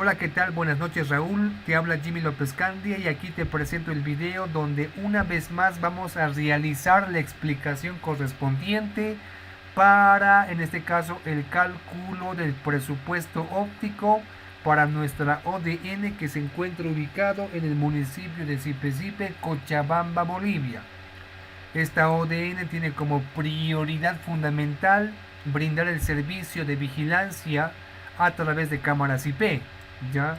Hola, ¿qué tal? Buenas noches, Raúl. Te habla Jimmy López Candia y aquí te presento el video donde una vez más vamos a realizar la explicación correspondiente para, en este caso, el cálculo del presupuesto óptico para nuestra ODN que se encuentra ubicado en el municipio de Zipe, Cochabamba, Bolivia. Esta ODN tiene como prioridad fundamental brindar el servicio de vigilancia a través de cámaras IP. ¿Ya?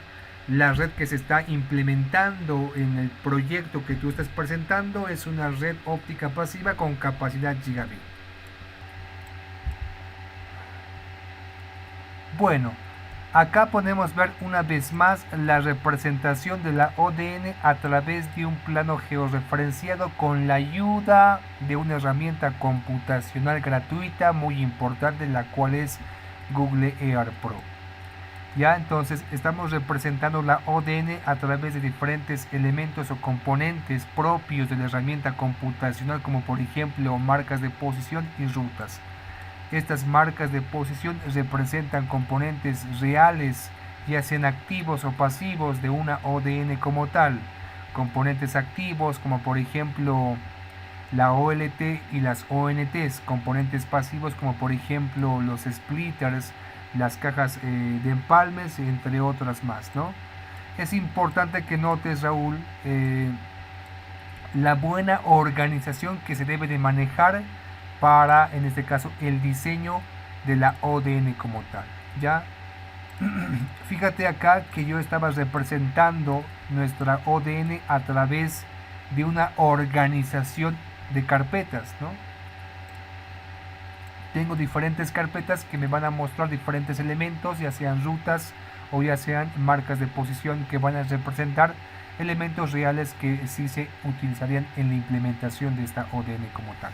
La red que se está implementando en el proyecto que tú estás presentando es una red óptica pasiva con capacidad gigabit. Bueno, acá podemos ver una vez más la representación de la ODN a través de un plano georreferenciado con la ayuda de una herramienta computacional gratuita muy importante, la cual es Google Earth Pro. Ya, entonces estamos representando la ODN a través de diferentes elementos o componentes propios de la herramienta computacional, como por ejemplo marcas de posición y rutas. Estas marcas de posición representan componentes reales, ya sean activos o pasivos, de una ODN como tal. Componentes activos como por ejemplo la OLT y las ONTs. Componentes pasivos como por ejemplo los splitters, las cajas de empalmes, entre otras más, ¿no? Es importante que notes, Raúl, la buena organización que se debe de manejar para, en este caso, el diseño de la ODN como tal. ¿Ya? Fíjate acá que yo estaba representando nuestra ODN a través de una organización de carpetas, ¿no? Tengo diferentes carpetas que me van a mostrar diferentes elementos, ya sean rutas o ya sean marcas de posición, que van a representar elementos reales que sí se utilizarían en la implementación de esta ODN como tal.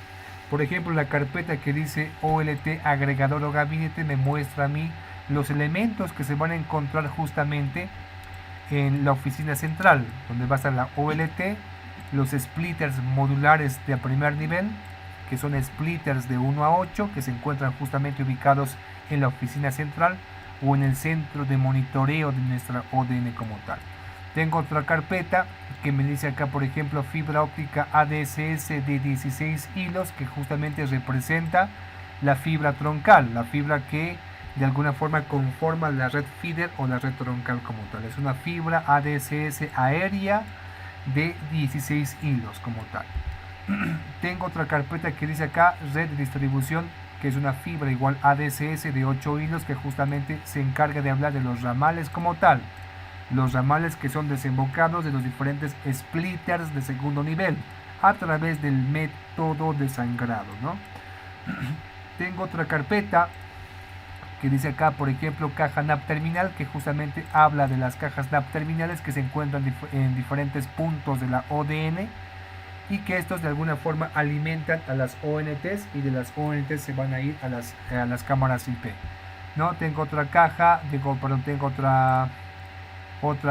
Por ejemplo, la carpeta que dice OLT agregador o gabinete me muestra a mí los elementos que se van a encontrar justamente en la oficina central, donde va a estar la OLT, los splitters modulares de primer nivel, que son splitters de 1 a 8, que se encuentran justamente ubicados en la oficina central o en el centro de monitoreo de nuestra ODN como tal. Tengo otra carpeta que me dice acá, por ejemplo, fibra óptica ADSS de 16 hilos, que justamente representa la fibra troncal, la fibra que de alguna forma conforma la red feeder o la red troncal como tal. Es una fibra ADSS aérea de 16 hilos como tal. Tengo otra carpeta que dice acá red de distribución, que es una fibra igual ADSS de 8 hilos, que justamente se encarga de hablar de los ramales como tal. Los ramales que son desembocados de los diferentes splitters de segundo nivel a través del método de sangrado, ¿no? Tengo otra carpeta que dice acá, por ejemplo, caja NAP terminal, que justamente habla de las cajas NAP terminales que se encuentran en diferentes puntos de la ODN y que estos de alguna forma alimentan a las ONTs, y de las ONTs se van a ir a las cámaras IP, ¿no? Tengo otra caja, tengo otra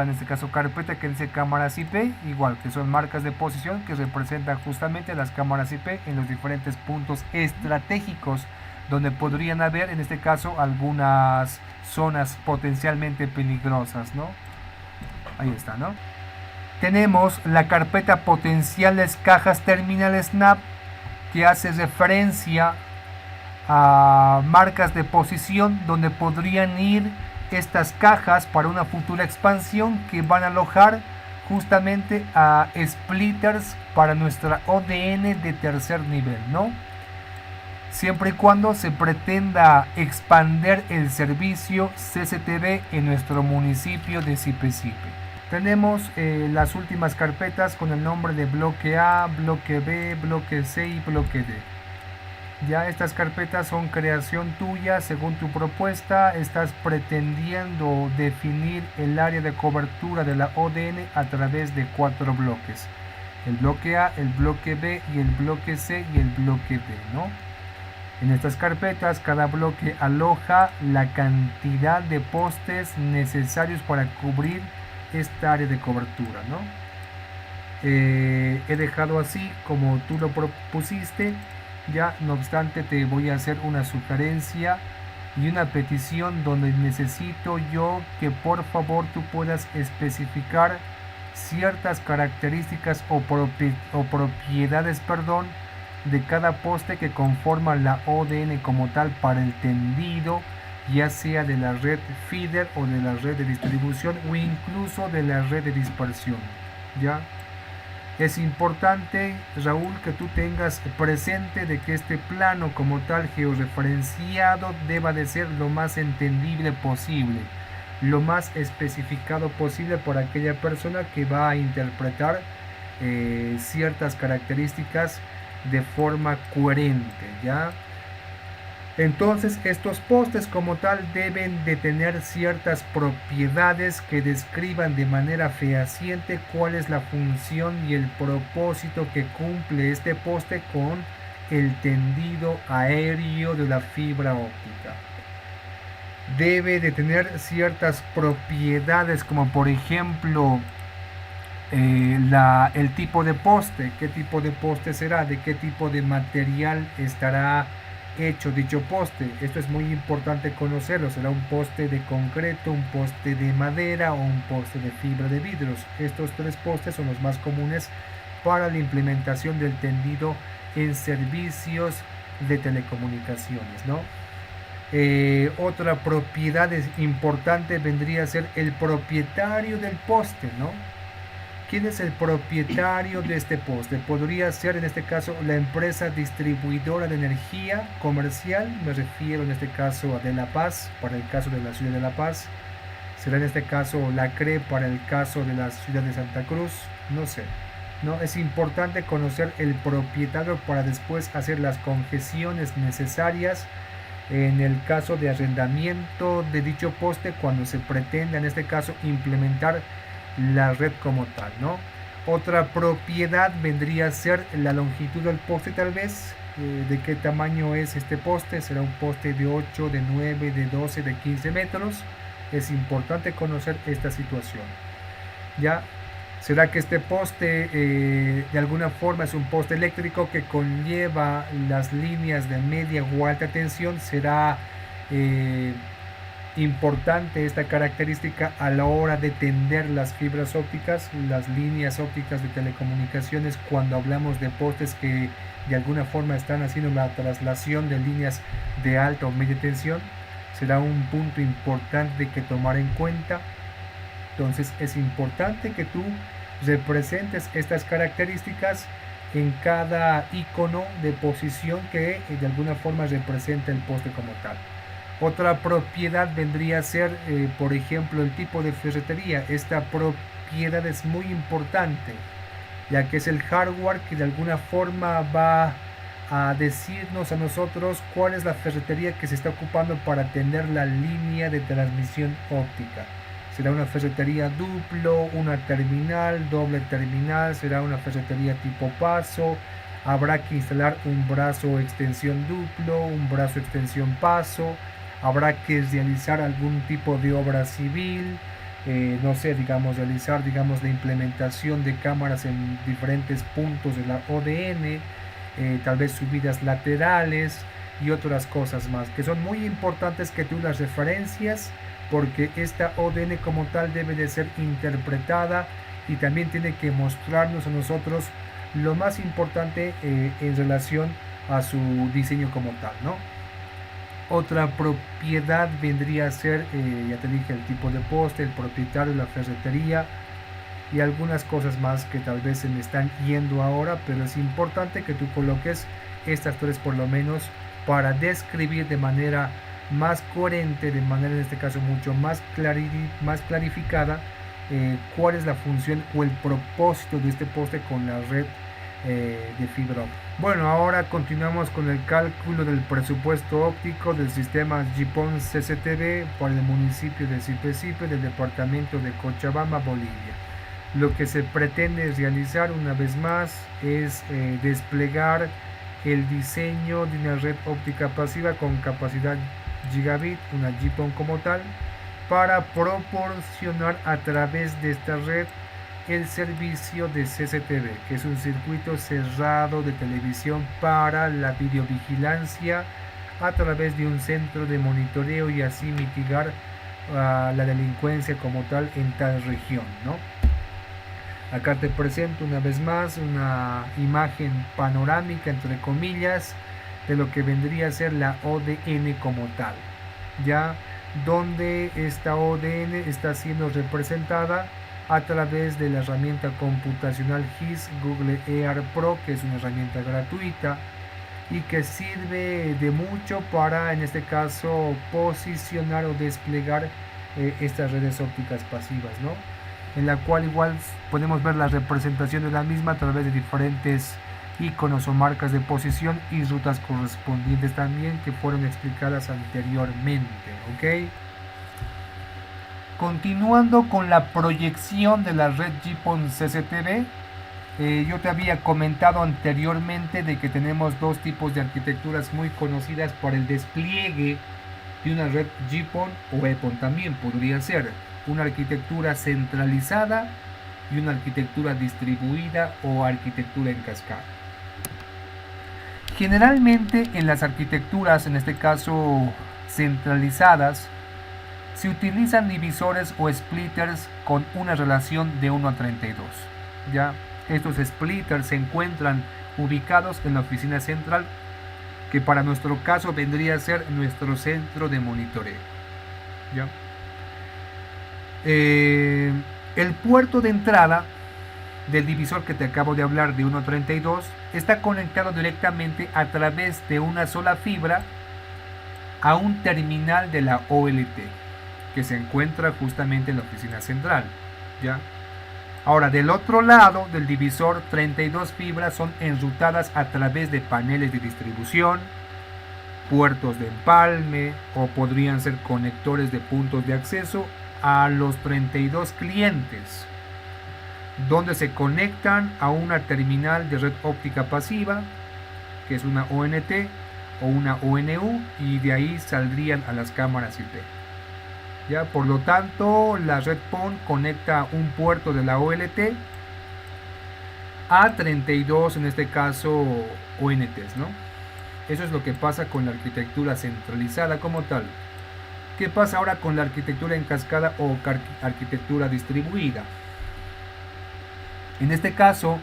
en este caso carpeta que dice cámaras IP, igual, que son marcas de posición que representan justamente las cámaras IP en los diferentes puntos estratégicos donde podrían haber, en este caso, algunas zonas potencialmente peligrosas, ¿no? Ahí está, ¿no? Tenemos la carpeta potenciales cajas terminales NAP, que hace referencia a marcas de posición donde podrían ir estas cajas para una futura expansión, que van a alojar justamente a splitters para nuestra ODN de tercer nivel, ¿no? Siempre y cuando se pretenda expandir el servicio CCTV en nuestro municipio de Zipe. Tenemos las últimas carpetas con el nombre de bloque A, bloque B, bloque C y bloque D. Ya estas carpetas son creación tuya, según tu propuesta. Estás pretendiendo definir el área de cobertura de la ODN a través de 4 bloques: el bloque A, el bloque B y el bloque C y el bloque D, ¿no? En estas carpetas, cada bloque aloja la cantidad de postes necesarios para cubrir esta área de cobertura, ¿no? He dejado así como tú lo propusiste. Ya, no obstante, te voy a hacer una sugerencia y una petición donde necesito yo que por favor tú puedas especificar ciertas características o propiedades, perdón, de cada poste que conforma la ODN como tal para el tendido, ya sea de la red feeder o de la red de distribución o incluso de la red de dispersión. ¿Ya? Es importante, Raúl, que tú tengas presente de que este plano como tal georreferenciado deba de ser lo más entendible posible, lo más especificado posible por aquella persona que va a interpretar ciertas características de forma coherente, ¿ya? Entonces estos postes como tal deben de tener ciertas propiedades que describan de manera fehaciente cuál es la función y el propósito que cumple este poste con el tendido aéreo de la fibra óptica. Debe de tener ciertas propiedades como por ejemplo el tipo de poste, qué tipo de poste será, de qué tipo de material estará hecho dicho poste. Esto es muy importante conocerlo. Será un poste de concreto, un poste de madera o un poste de fibra de vidrios. Estos tres postes son los más comunes para la implementación del tendido en servicios de telecomunicaciones, ¿no? Otra propiedad importante vendría a ser el propietario del poste, ¿no? ¿Quién es el propietario de este poste? Podría ser en este caso la empresa distribuidora de energía comercial, me refiero en este caso a De La Paz, para el caso de la ciudad de La Paz. Será en este caso la CRE para el caso de la ciudad de Santa Cruz, no sé. ¿No? Es importante conocer el propietario para después hacer las concesiones necesarias en el caso de arrendamiento de dicho poste cuando se pretenda en este caso implementar la red como tal, ¿no? Otra propiedad vendría a ser la longitud del poste, tal vez, de qué tamaño es este poste. Será un poste de 8, de 9, de 12, de 15 metros. Es importante conocer esta situación. ¿Ya? ¿Será que este poste de alguna forma es un poste eléctrico que conlleva las líneas de media o alta tensión? ¿Será importante esta característica a la hora de tender las fibras ópticas, las líneas ópticas de telecomunicaciones, cuando hablamos de postes que de alguna forma están haciendo la traslación de líneas de alta o media tensión? Será un punto importante que tomar en cuenta. Entonces es importante que tú representes estas características en cada icono de posición que de alguna forma representa el poste como tal. Otra propiedad vendría a ser, por ejemplo, el tipo de ferretería. Esta propiedad es muy importante, ya que es el hardware que de alguna forma va a decirnos a nosotros cuál es la ferretería que se está ocupando para atender la línea de transmisión óptica. Será una ferretería duplo, una terminal, doble terminal, será una ferretería tipo paso. Habrá que instalar un brazo extensión duplo, un brazo extensión paso. Habrá que realizar algún tipo de obra civil, no sé, digamos, realizar, digamos, la implementación de cámaras en diferentes puntos de la ODN, tal vez subidas laterales y otras cosas más, que son muy importantes que tú las referencias, porque esta ODN como tal debe de ser interpretada y también tiene que mostrarnos a nosotros lo más importante en relación a su diseño como tal, ¿no? Otra propiedad vendría a ser, ya te dije, el tipo de poste, el propietario, la ferretería y algunas cosas más que tal vez se me están yendo ahora, pero es importante que tú coloques estas tres por lo menos para describir de manera más coherente, de manera en este caso mucho más clarificada, cuál es la función o el propósito de este poste con la red de fibra óptica. Bueno, ahora continuamos con el cálculo del presupuesto óptico del sistema GPON CCTV para el municipio de Sipe del departamento de Cochabamba, Bolivia. Lo que se pretende realizar una vez más es desplegar el diseño de una red óptica pasiva con capacidad gigabit, una GPON como tal, para proporcionar a través de esta red el servicio de CCTV, que es un circuito cerrado de televisión para la videovigilancia a través de un centro de monitoreo y así mitigar la delincuencia como tal en tal región, ¿no? Acá te presento una vez más una imagen panorámica, entre comillas, de lo que vendría a ser la ODN como tal, ya donde esta ODN está siendo representada a través de la herramienta computacional GIS Google Earth Pro, que es una herramienta gratuita y que sirve de mucho para, en este caso, posicionar o desplegar estas redes ópticas pasivas, ¿no? En la cual igual podemos ver la representación de la misma a través de diferentes iconos o marcas de posición y rutas correspondientes también que fueron explicadas anteriormente, ¿ok? Continuando con la proyección de la red GPON CCTV, yo te había comentado anteriormente de que tenemos dos tipos de arquitecturas muy conocidas por el despliegue de una red GPON o EPON. También podría ser una arquitectura centralizada y una arquitectura distribuida o arquitectura en cascada. Generalmente en las arquitecturas, en este caso centralizadas, se utilizan divisores o splitters con una relación de 1 a 32. ¿Ya? Estos splitters se encuentran ubicados en la oficina central, que para nuestro caso vendría a ser nuestro centro de monitoreo. ¿Ya? El puerto de entrada del divisor que te acabo de hablar de 1 a 32 está conectado directamente a través de una sola fibra a un terminal de la OLT que se encuentra justamente en la oficina central. ¿Ya? Ahora, del otro lado del divisor, 32 fibras son enrutadas a través de paneles de distribución, puertos de empalme o podrían ser conectores de puntos de acceso a los 32 clientes, donde se conectan a una terminal de red óptica pasiva, que es una ONT o una ONU, y de ahí saldrían a las cámaras IP. ¿Ya? Por lo tanto, la red PON conecta un puerto de la OLT a 32, en este caso, ONTs, ¿no? Eso es lo que pasa con la arquitectura centralizada como tal. ¿Qué pasa ahora con la arquitectura en cascada o arquitectura distribuida? En este caso,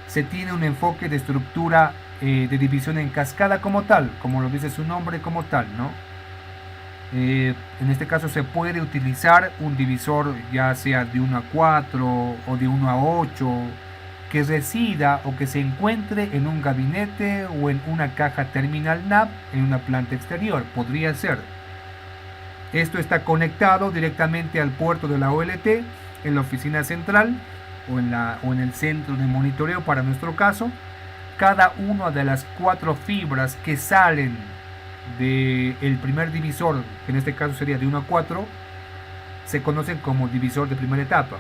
se tiene un enfoque de estructura de división en cascada como tal, como lo dice su nombre como tal, ¿no? En este caso se puede utilizar un divisor ya sea de 1 a 4 o de 1 a 8 que resida o que se encuentre en un gabinete o en una caja terminal NAP en una planta exterior, podría ser. Esto está conectado directamente al puerto de la OLT en la oficina central o en el centro de monitoreo para nuestro caso. Cada una de las 4 fibras que salen del primer divisor, que en este caso sería de 1 a 4, se conocen como divisor de primera etapa.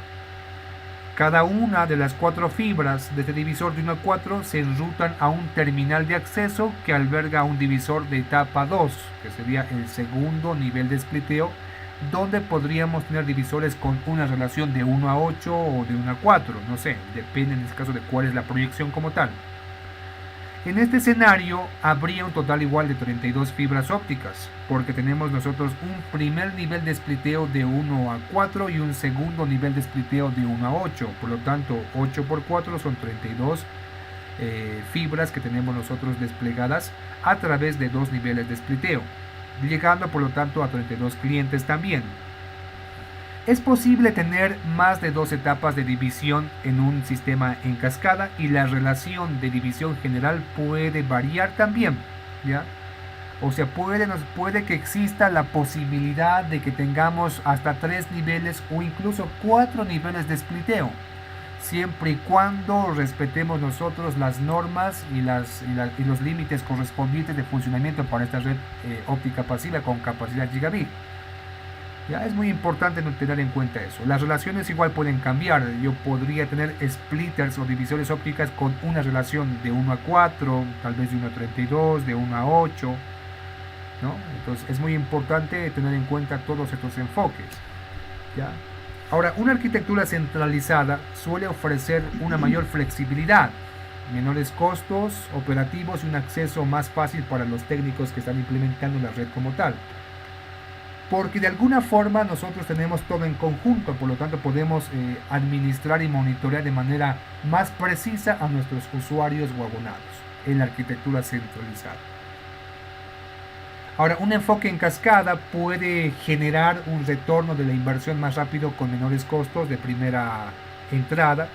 Cada una de las 4 fibras de este divisor de 1 a 4 se enrutan a un terminal de acceso que alberga un divisor de etapa 2, que sería el segundo nivel de spliteo, donde podríamos tener divisores con una relación de 1 a 8 o de 1 a 4, no sé, depende en este caso de cuál es la proyección como tal. En este escenario habría un total igual de 32 fibras ópticas, porque tenemos nosotros un primer nivel de spliteo de 1 a 4 y un segundo nivel de spliteo de 1 a 8. Por lo tanto, 8 por 4 son 32 fibras que tenemos nosotros desplegadas a través de 2 niveles de spliteo, llegando por lo tanto a 32 clientes también. Es posible tener más de 2 etapas de división en un sistema en cascada y la relación de división general puede variar también, ¿ya? O sea, puede que exista la posibilidad de que tengamos hasta 3 niveles o incluso 4 niveles de spliteo, siempre y cuando respetemos nosotros las normas y los límites correspondientes de funcionamiento para esta red óptica pasiva con capacidad gigabit. Ya es muy importante tener en cuenta eso. Las relaciones igual pueden cambiar. Yo podría tener splitters o divisores ópticas con una relación de 1 a 4, tal vez de 1 a 32, de 1 a 8, ¿no? Entonces es muy importante tener en cuenta todos estos enfoques, ¿ya? Ahora, una arquitectura centralizada suele ofrecer una mayor flexibilidad, menores costos operativos y un acceso más fácil para los técnicos que están implementando la red como tal. Porque de alguna forma nosotros tenemos todo en conjunto, por lo tanto podemos administrar y monitorear de manera más precisa a nuestros usuarios o abonados en la arquitectura centralizada. Ahora, un enfoque en cascada puede generar un retorno de la inversión más rápido con menores costos de primera entrada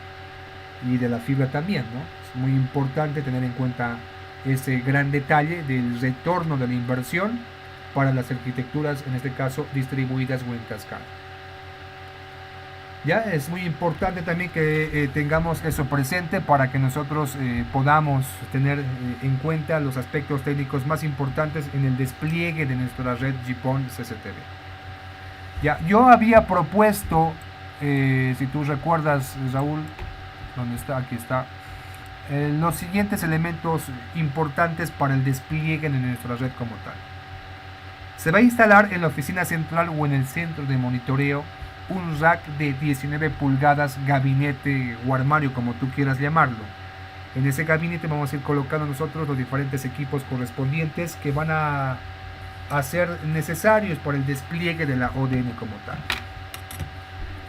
y de la fibra también, ¿no? Es muy importante tener en cuenta ese gran detalle del retorno de la inversión para las arquitecturas, en este caso distribuidas o en cascada. Ya es muy importante también que tengamos eso presente para que nosotros podamos tener en cuenta los aspectos técnicos más importantes en el despliegue de nuestra red GPON CCTV. Ya, yo había propuesto, si tú recuerdas, Raúl, ¿dónde está? Aquí está. Los siguientes elementos importantes para el despliegue de nuestra red como tal. Se va a instalar en la oficina central o en el centro de monitoreo un rack de 19 pulgadas, gabinete o armario, como tú quieras llamarlo. En ese gabinete vamos a ir colocando nosotros los diferentes equipos correspondientes que van a ser necesarios para el despliegue de la ODN como tal.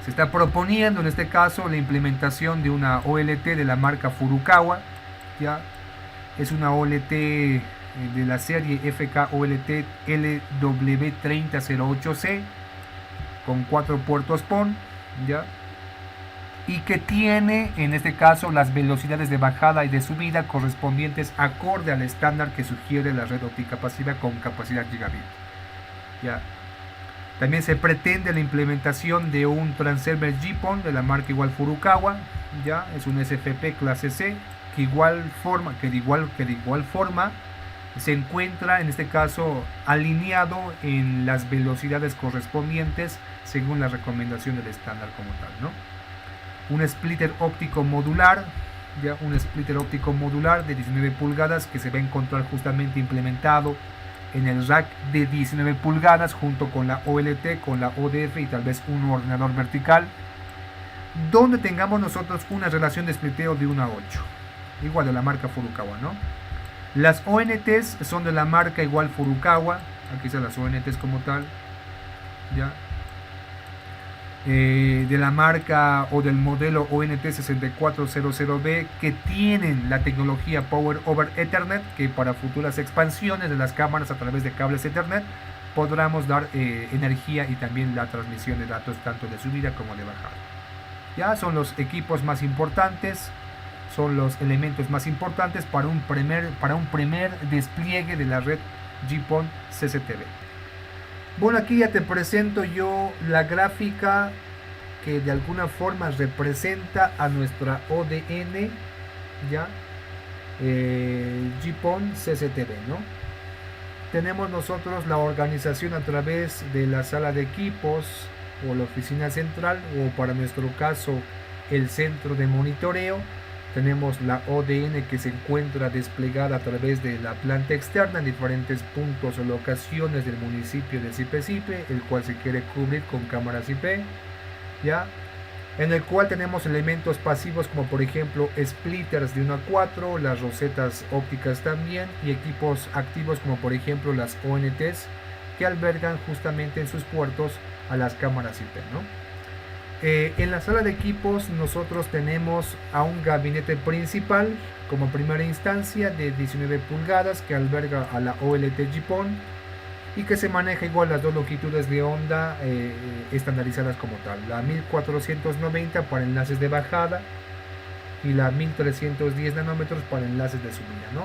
Se está proponiendo en este caso la implementación de una OLT de la marca Furukawa. Ya es una OLT de la serie FK OLT LW3008C con 4 puertos PON, ¿ya? Y que tiene en este caso las velocidades de bajada y de subida correspondientes acorde al estándar que sugiere la red óptica pasiva con capacidad gigabit, ¿ya? También se pretende la implementación de un transceiver GPON de la marca igual Furukawa, ya es un SFP clase C que de igual forma se encuentra en este caso alineado en las velocidades correspondientes según la recomendación del estándar como tal, ¿no? Un splitter óptico modular, ya un splitter óptico modular de 19 pulgadas que se va a encontrar justamente implementado en el rack de 19 pulgadas junto con la OLT, con la ODF y tal vez un ordenador vertical, donde tengamos nosotros una relación de spliteo de 1 a 8, igual de la marca Furukawa, ¿no? Las ONTs son de la marca igual Furukawa, aquí están las ONTs como tal, ya. De la marca o del modelo ONT6400B que tienen la tecnología Power over Ethernet, que para futuras expansiones de las cámaras a través de cables Ethernet podremos dar energía y también la transmisión de datos tanto de subida como de bajada. Ya son los equipos más importantes, son los elementos más importantes para un primer despliegue de la red GPON CCTV. Bueno, aquí ya te presento yo la gráfica que de alguna forma representa a nuestra ODN, ya GPON CCTV, ¿no? Tenemos nosotros la organización a través de la sala de equipos o la oficina central, o para nuestro caso el centro de monitoreo. Tenemos la ODN que se encuentra desplegada a través de la planta externa en diferentes puntos o locaciones del municipio de Sipe, el cual se quiere cubrir con cámaras IP, ¿ya? En el cual tenemos elementos pasivos como por ejemplo splitters de 1 a 4, las rosetas ópticas también, y equipos activos como por ejemplo las ONTs que albergan justamente en sus puertos a las cámaras IP, ¿no? En la sala de equipos nosotros tenemos a un gabinete principal como primera instancia de 19 pulgadas que alberga a la OLT GPON y que se maneja igual las dos longitudes de onda estandarizadas como tal, la 1490 para enlaces de bajada y la 1310 nanómetros para enlaces de subida, ¿no?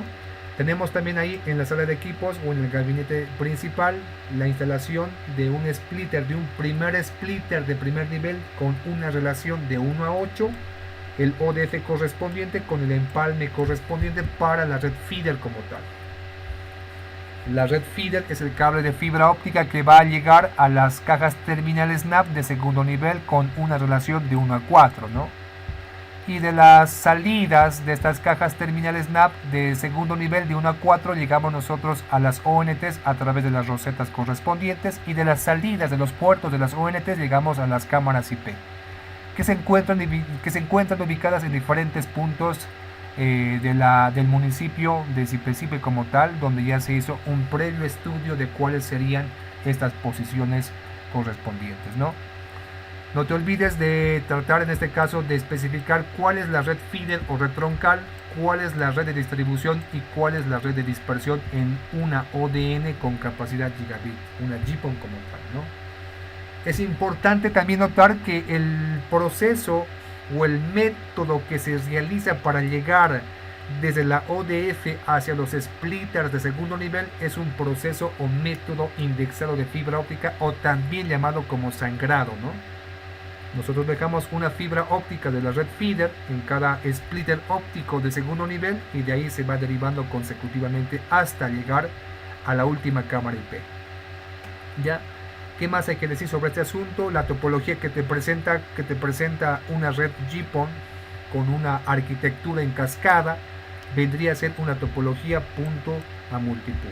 Tenemos también ahí en la sala de equipos o en el gabinete principal la instalación de un splitter, de un primer splitter de primer nivel con una relación de 1 a 8, el ODF correspondiente con el empalme correspondiente para la red feeder como tal. La red feeder es el cable de fibra óptica que va a llegar a las cajas terminal SNAP de segundo nivel con una relación de 1 a 4, ¿no? Y de las salidas de estas cajas terminales SNAP de segundo nivel de 1 a 4 llegamos nosotros a las ONTs a través de las rosetas correspondientes, y de las salidas de los puertos de las ONTs llegamos a las cámaras IP que se encuentran ubicadas en diferentes puntos del municipio de Zipe como tal, donde ya se hizo un previo estudio de cuáles serían estas posiciones correspondientes, ¿no? No te olvides de tratar en este caso de especificar cuál es la red feeder o red troncal, cuál es la red de distribución y cuál es la red de dispersión en una ODN con capacidad gigabit, una GPON como tal, ¿no? Es importante también notar que el proceso o el método que se realiza para llegar desde la ODF hacia los splitters de segundo nivel es un proceso o método indexado de fibra óptica, o también llamado como sangrado, ¿no? Nosotros dejamos una fibra óptica de la red feeder en cada splitter óptico de segundo nivel y de ahí se va derivando consecutivamente hasta llegar a la última cámara IP. ¿Ya? ¿Qué más hay que decir sobre este asunto? La topología que te presenta una red GPON con una arquitectura en cascada vendría a ser una topología punto a multipunto.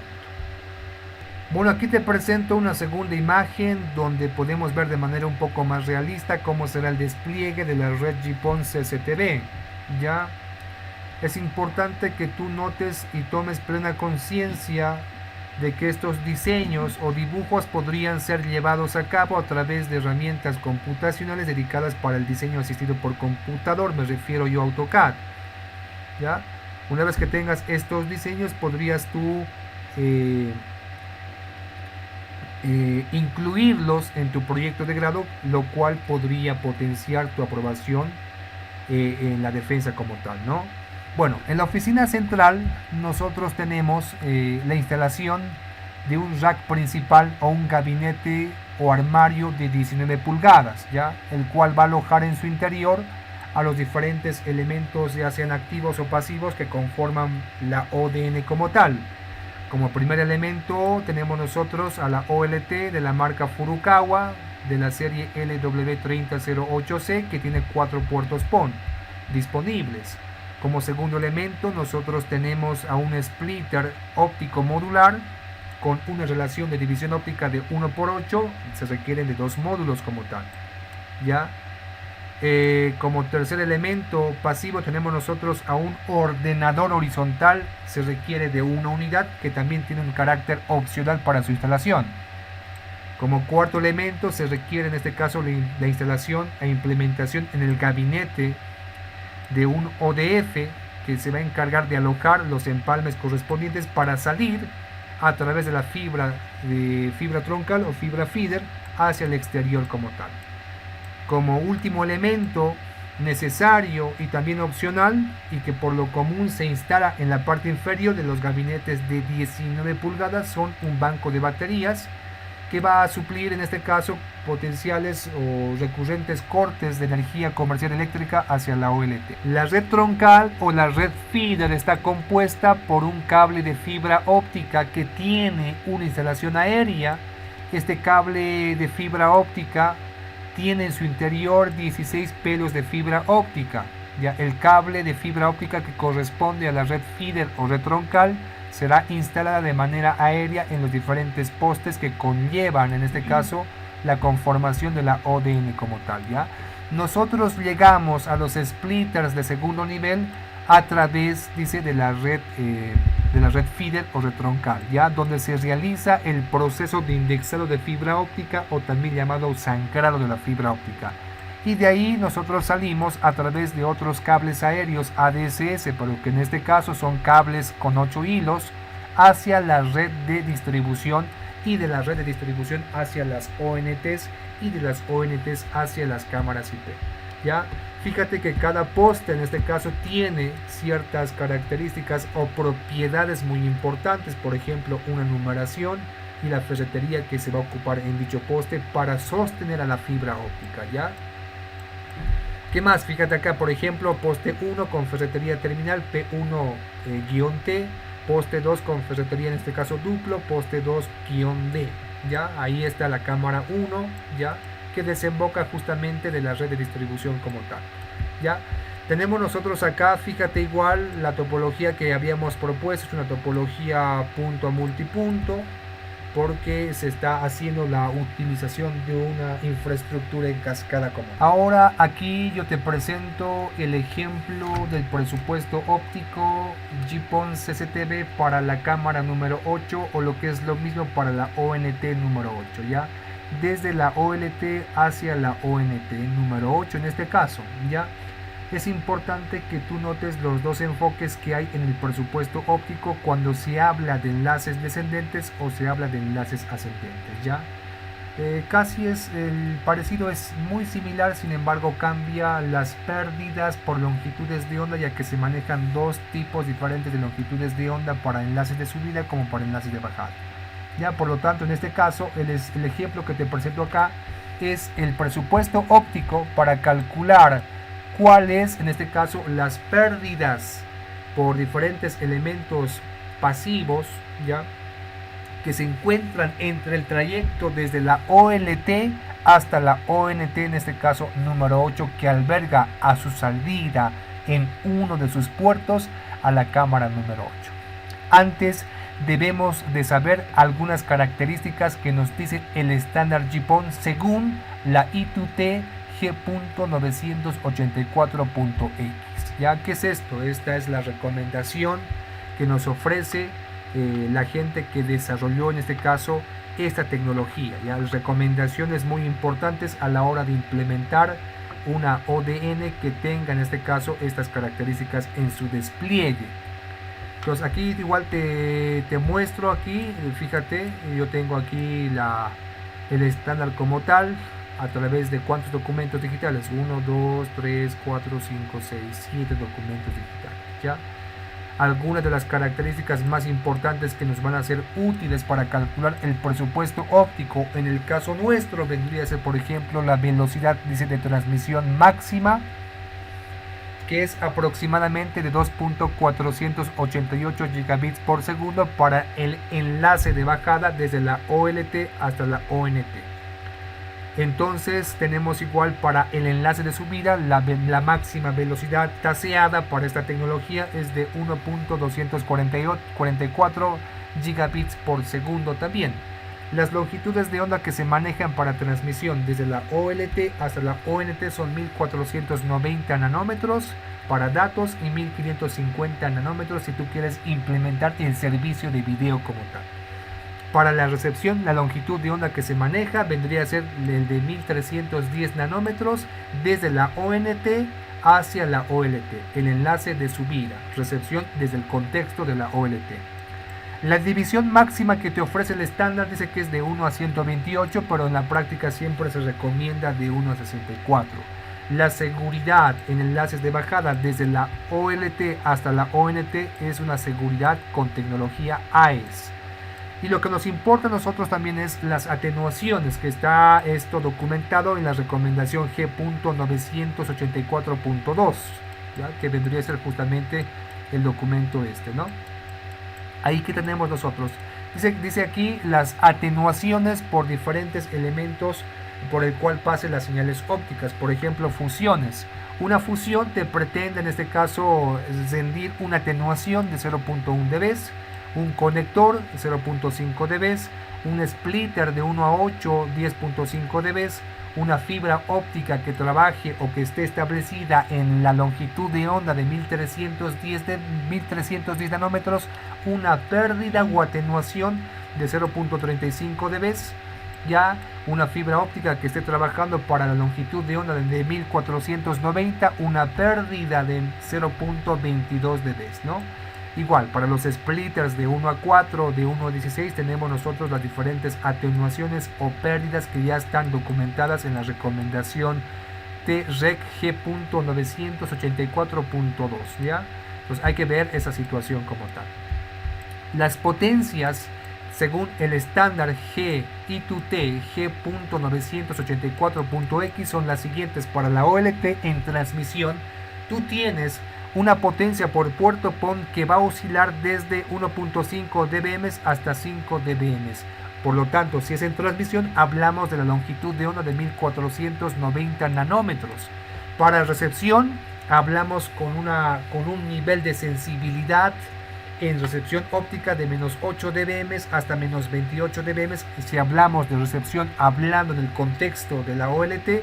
Bueno, aquí te presento una segunda imagen donde podemos ver de manera un poco más realista cómo será el despliegue de la red GPON CCTV. Ya es importante que tú notes y tomes plena conciencia de que estos diseños o dibujos podrían ser llevados a cabo a través de herramientas computacionales dedicadas para el diseño asistido por computador, me refiero yo a AutoCAD. ¿Ya? Una vez que tengas estos diseños podrías tú incluirlos en tu proyecto de grado, lo cual podría potenciar tu aprobación en la defensa como tal, ¿no? Bueno, en la oficina central nosotros tenemos la instalación de un rack principal o un gabinete o armario de 19 pulgadas, ¿ya? El cual va a alojar en su interior a los diferentes elementos, ya sean activos o pasivos, que conforman la ODN como tal. Como primer elemento tenemos nosotros a la OLT de la marca Furukawa de la serie LW3008C, que tiene 4 puertos PON disponibles. Como segundo elemento nosotros tenemos a un splitter óptico modular con una relación de división óptica de 1:8, se requieren de 2 módulos como tal. ¿Ya? Como tercer elemento pasivo tenemos nosotros a un ordenador horizontal, se requiere de una unidad que también tiene un carácter opcional para su instalación. Como cuarto elemento se requiere en este caso la instalación e implementación en el gabinete de un ODF que se va a encargar de alojar los empalmes correspondientes para salir a través de la fibra troncal o fibra feeder hacia el exterior como tal. Como último elemento necesario y también opcional, y que por lo común se instala en la parte inferior de los gabinetes de 19 pulgadas, son un banco de baterías que va a suplir en este caso potenciales o recurrentes cortes de energía comercial eléctrica hacia la OLT. La red troncal o la red feeder está compuesta por un cable de fibra óptica que tiene una instalación aérea. Este cable de fibra óptica tiene en su interior 16 pelos de fibra óptica. Ya el cable de fibra óptica que corresponde a la red feeder o red troncal será instalada de manera aérea en los diferentes postes que conllevan en este caso la conformación de la ODN como tal. ¿Ya? Nosotros llegamos a los splitters de segundo nivel a través, dice, de la red feeder o red troncal, ¿ya? Donde se realiza el proceso de indexado de fibra óptica, o también llamado sangrado de la fibra óptica. Y de ahí nosotros salimos a través de otros cables aéreos ADSS, pero que en este caso son cables con 8 hilos, hacia la red de distribución, y de la red de distribución hacia las ONTs, y de las ONTs hacia las cámaras IP. ¿Ya? Fíjate que cada poste en este caso tiene ciertas características o propiedades muy importantes, por ejemplo una numeración y la ferretería que se va a ocupar en dicho poste para sostener a la fibra óptica. ¿Ya? ¿Qué más? Fíjate acá, por ejemplo, poste 1 con ferretería terminal P1-T, poste 2 con ferretería en este caso duplo, poste 2-D. ¿Ya? Ahí está la cámara 1, ¿ya? Que desemboca justamente de la red de distribución como tal. ¿Ya? Tenemos nosotros acá, fíjate igual, la topología que habíamos propuesto es una topología punto a multipunto, porque se está haciendo la utilización de una infraestructura en cascada común. Ahora aquí yo te presento el ejemplo del presupuesto óptico GPON CCTV para la cámara número 8, o lo que es lo mismo para la ONT número 8, ¿ya? Desde la OLT hacia la ONT número 8 en este caso, ¿ya? Es importante que tú notes los dos enfoques que hay en el presupuesto óptico cuando se habla de enlaces descendentes o se habla de enlaces ascendentes, ¿ya? Casi el parecido es muy similar, sin embargo cambia las pérdidas por longitudes de onda, ya que se manejan dos tipos diferentes de longitudes de onda para enlaces de subida como para enlaces de bajada. Ya, por lo tanto, en este caso, el ejemplo que te presento acá es el presupuesto óptico para calcular cuáles, en este caso, las pérdidas por diferentes elementos pasivos, ya, que se encuentran entre el trayecto desde la OLT hasta la ONT, en este caso número 8, que alberga a su salida en uno de sus puertos a la cámara número 8. Antes debemos de saber algunas características que nos dice el estándar GPON según la I2T G.984.x. ¿Ya? ¿Qué es esto? Esta es la recomendación que nos ofrece la gente que desarrolló en este caso esta tecnología. ¿Ya? Las recomendaciones muy importantes a la hora de implementar una ODN que tenga en este caso estas características en su despliegue. Entonces aquí igual te muestro aquí, fíjate, yo tengo aquí el estándar como tal, a través de cuántos documentos digitales, 1, 2, 3, 4, 5, 6, 7 documentos digitales, ¿ya? Algunas de las características más importantes que nos van a ser útiles para calcular el presupuesto óptico, en el caso nuestro, vendría a ser, por ejemplo, la velocidad, dice, de transmisión máxima, que es aproximadamente de 2.488 gigabits por segundo para el enlace de bajada desde la OLT hasta la ONT. Entonces tenemos igual para el enlace de subida, la máxima velocidad taseada para esta tecnología es de 1.244 gigabits por segundo también. Las longitudes de onda que se manejan para transmisión desde la OLT hasta la ONT son 1490 nanómetros para datos y 1550 nanómetros si tú quieres implementar el servicio de video como tal. Para la recepción, la longitud de onda que se maneja vendría a ser el de 1310 nanómetros desde la ONT hacia la OLT, el enlace de subida, recepción desde el contexto de la OLT. La división máxima que te ofrece el estándar dice que es de 1 a 128, pero en la práctica siempre se recomienda de 1 a 64. La seguridad en enlaces de bajada desde la OLT hasta la ONT es una seguridad con tecnología AES. Y lo que nos importa a nosotros también es las atenuaciones, que está esto documentado en la recomendación G.984.2, que vendría a ser justamente el documento este, ¿no? Ahí que tenemos nosotros. Dice aquí las atenuaciones por diferentes elementos por el cual pasen las señales ópticas. Por ejemplo, fusiones. Una fusión te pretende en este caso rendir una atenuación de 0.1 dB, un conector 0.5 dB, un splitter de 1 a 8, 10.5 dB, una fibra óptica que trabaje o que esté establecida en la longitud de onda de 1310 nanómetros, una pérdida o atenuación de 0.35 dB, ya una fibra óptica que esté trabajando para la longitud de onda de 1490, una pérdida de 0.22 dB, ¿no? Igual, para los splitters de 1 a 4, de 1 a 16, tenemos nosotros las diferentes atenuaciones o pérdidas que ya están documentadas en la recomendación TREC G.984.2, ¿ya? Entonces hay que ver esa situación como tal. Las potencias, según el estándar I2T G.984.x, son las siguientes. Para la OLT en transmisión, tú tienes una potencia por puerto PON que va a oscilar desde 1.5 dBm hasta 5 dBm. Por lo tanto, si es en transmisión, hablamos de la longitud de onda de 1490 nanómetros. Para recepción, hablamos con un nivel de sensibilidad en recepción óptica de menos 8 dBm hasta menos 28 dBm. Si hablamos de recepción, hablando en el contexto de la OLT,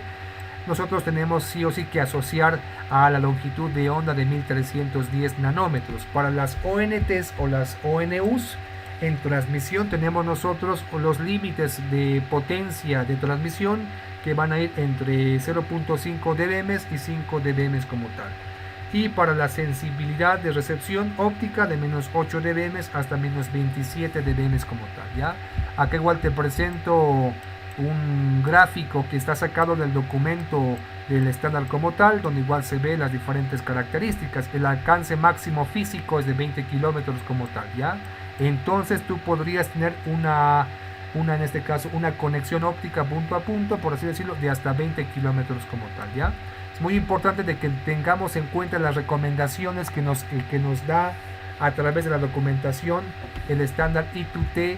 nosotros tenemos sí o sí que asociar a la longitud de onda de 1310 nanómetros. Para las ONTs o las ONUs, en transmisión tenemos nosotros los límites de potencia de transmisión que van a ir entre 0.5 dBm y 5 dBm como tal. Y para la sensibilidad de recepción óptica de menos 8 dBm hasta menos 27 dBm como tal, ¿ya? Acá igual te presento un gráfico que está sacado del documento del estándar como tal, donde igual se ve las diferentes características. El alcance máximo físico es de 20 kilómetros como tal, ¿ya? Entonces tú podrías tener en este caso, una conexión óptica punto a punto, por así decirlo, de hasta 20 kilómetros como tal, ¿ya? Es muy importante de que tengamos en cuenta las recomendaciones que nos da a través de la documentación el estándar I2T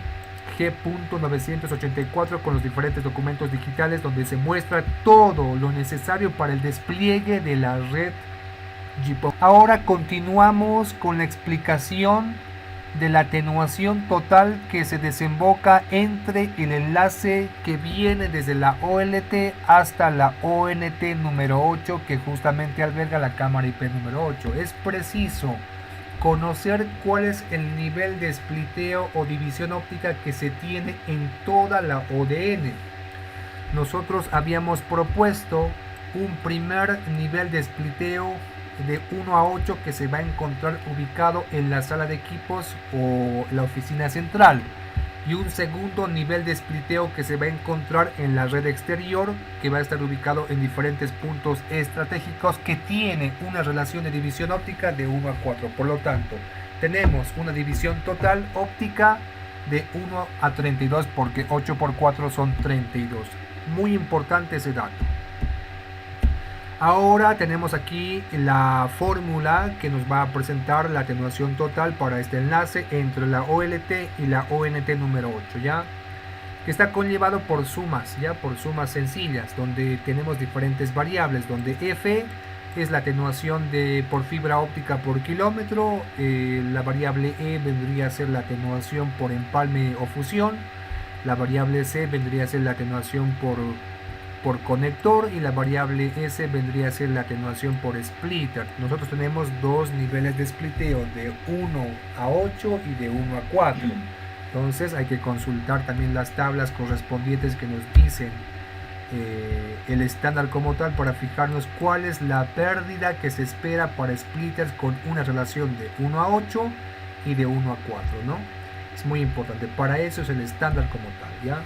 G.984 con los diferentes documentos digitales, donde se muestra todo lo necesario para el despliegue de la red GPON. Ahora continuamos con la explicación de la atenuación total que se desemboca entre el enlace que viene desde la OLT hasta la ONT número 8, que justamente alberga la cámara IP número 8. Es preciso conocer cuál es el nivel de spliteo o división óptica que se tiene en toda la ODN. Nosotros habíamos propuesto un primer nivel de spliteo de 1 a 8 que se va a encontrar ubicado en la sala de equipos o la oficina central, y un segundo nivel de spliteo que se va a encontrar en la red exterior, que va a estar ubicado en diferentes puntos estratégicos, que tiene una relación de división óptica de 1 a 4. Por lo tanto, tenemos una división total óptica de 1 a 32, porque 8 por 4 son 32. Muy importante ese dato. Ahora tenemos aquí la fórmula que nos va a presentar la atenuación total para este enlace entre la OLT y la ONT número 8, ¿ya? Que está conllevado por sumas, ¿ya? Por sumas sencillas, donde tenemos diferentes variables, donde F es la atenuación por fibra óptica por kilómetro, la variable E vendría a ser la atenuación por empalme o fusión, la variable C vendría a ser la atenuación por conector, y la variable S vendría a ser la atenuación por splitter. Nosotros tenemos dos niveles de spliteo, de 1 a 8 y de 1 a 4. Entonces hay que consultar también las tablas correspondientes que nos dicen el estándar como tal, para fijarnos cuál es la pérdida que se espera para splitters con una relación de 1 a 8 y de 1 a 4, ¿no? Es muy importante. Para eso es el estándar como tal, ¿ya?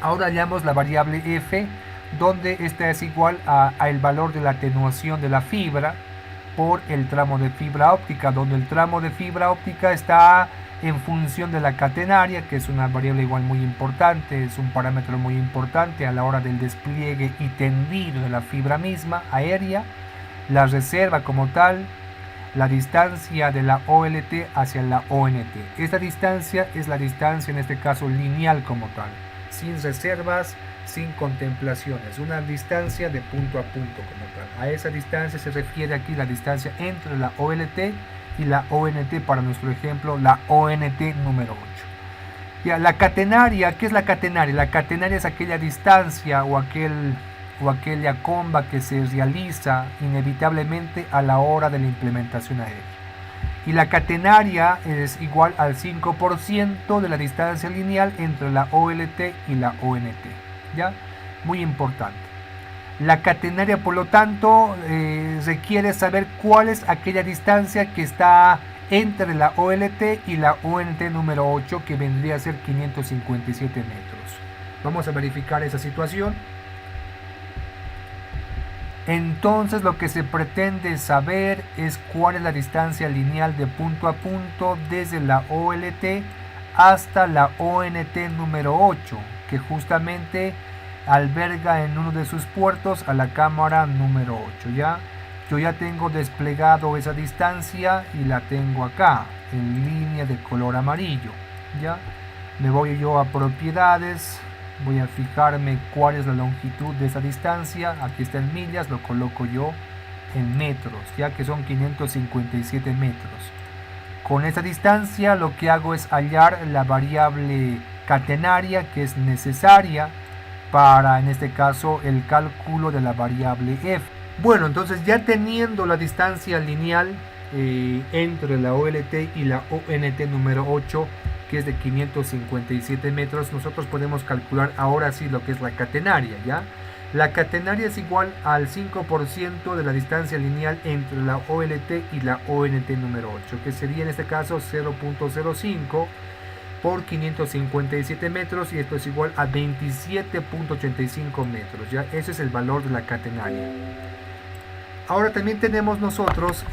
Ahora hallamos la variable F, donde esta es igual a el valor de la atenuación de la fibra por el tramo de fibra óptica, donde el tramo de fibra óptica está en función de la catenaria, que es una variable igual muy importante, es un parámetro muy importante a la hora del despliegue y tendido de la fibra misma aérea, la reserva como tal, la distancia de la OLT hacia la ONT. Esta distancia es la distancia, en este caso lineal como tal, sin reservas, sin contemplaciones, una distancia de punto a punto como tal. A esa distancia se refiere aquí la distancia entre la OLT y la ONT, para nuestro ejemplo la ONT número 8. Ya, la catenaria, ¿qué es la catenaria? La catenaria es aquella distancia o aquella comba que se realiza inevitablemente a la hora de la implementación aérea. Y la catenaria es igual al 5% de la distancia lineal entre la OLT y la ONT, ¿ya? Muy importante. La catenaria, por lo tanto, requiere saber cuál es aquella distancia que está entre la OLT y la ONT número 8, que vendría a ser 557 metros. Vamos a verificar esa situación. Entonces lo que se pretende saber es cuál es la distancia lineal de punto a punto desde la OLT hasta la ONT número 8, que justamente alberga en uno de sus puertos a la cámara número 8, ¿ya? Yo ya tengo desplegado esa distancia y la tengo acá en línea de color amarillo, ¿ya? Me voy yo a propiedades, voy a fijarme cuál es la longitud de esa distancia. Aquí está en millas, lo coloco yo en metros, ya que son 557 metros. Con esta distancia lo que hago es hallar la variable catenaria que es necesaria para, en este caso, el cálculo de la variable f. Bueno, entonces ya teniendo la distancia lineal entre la OLT y la ONT número 8, que es de 557 metros, nosotros podemos calcular ahora sí lo que es la catenaria, ¿ya? La catenaria es igual al 5% de la distancia lineal entre la OLT y la ONT número 8, que sería en este caso 0.05 por 557 metros, y esto es igual a 27.85 metros, ¿ya? Ese es el valor de la catenaria. Ahora también tenemos nosotros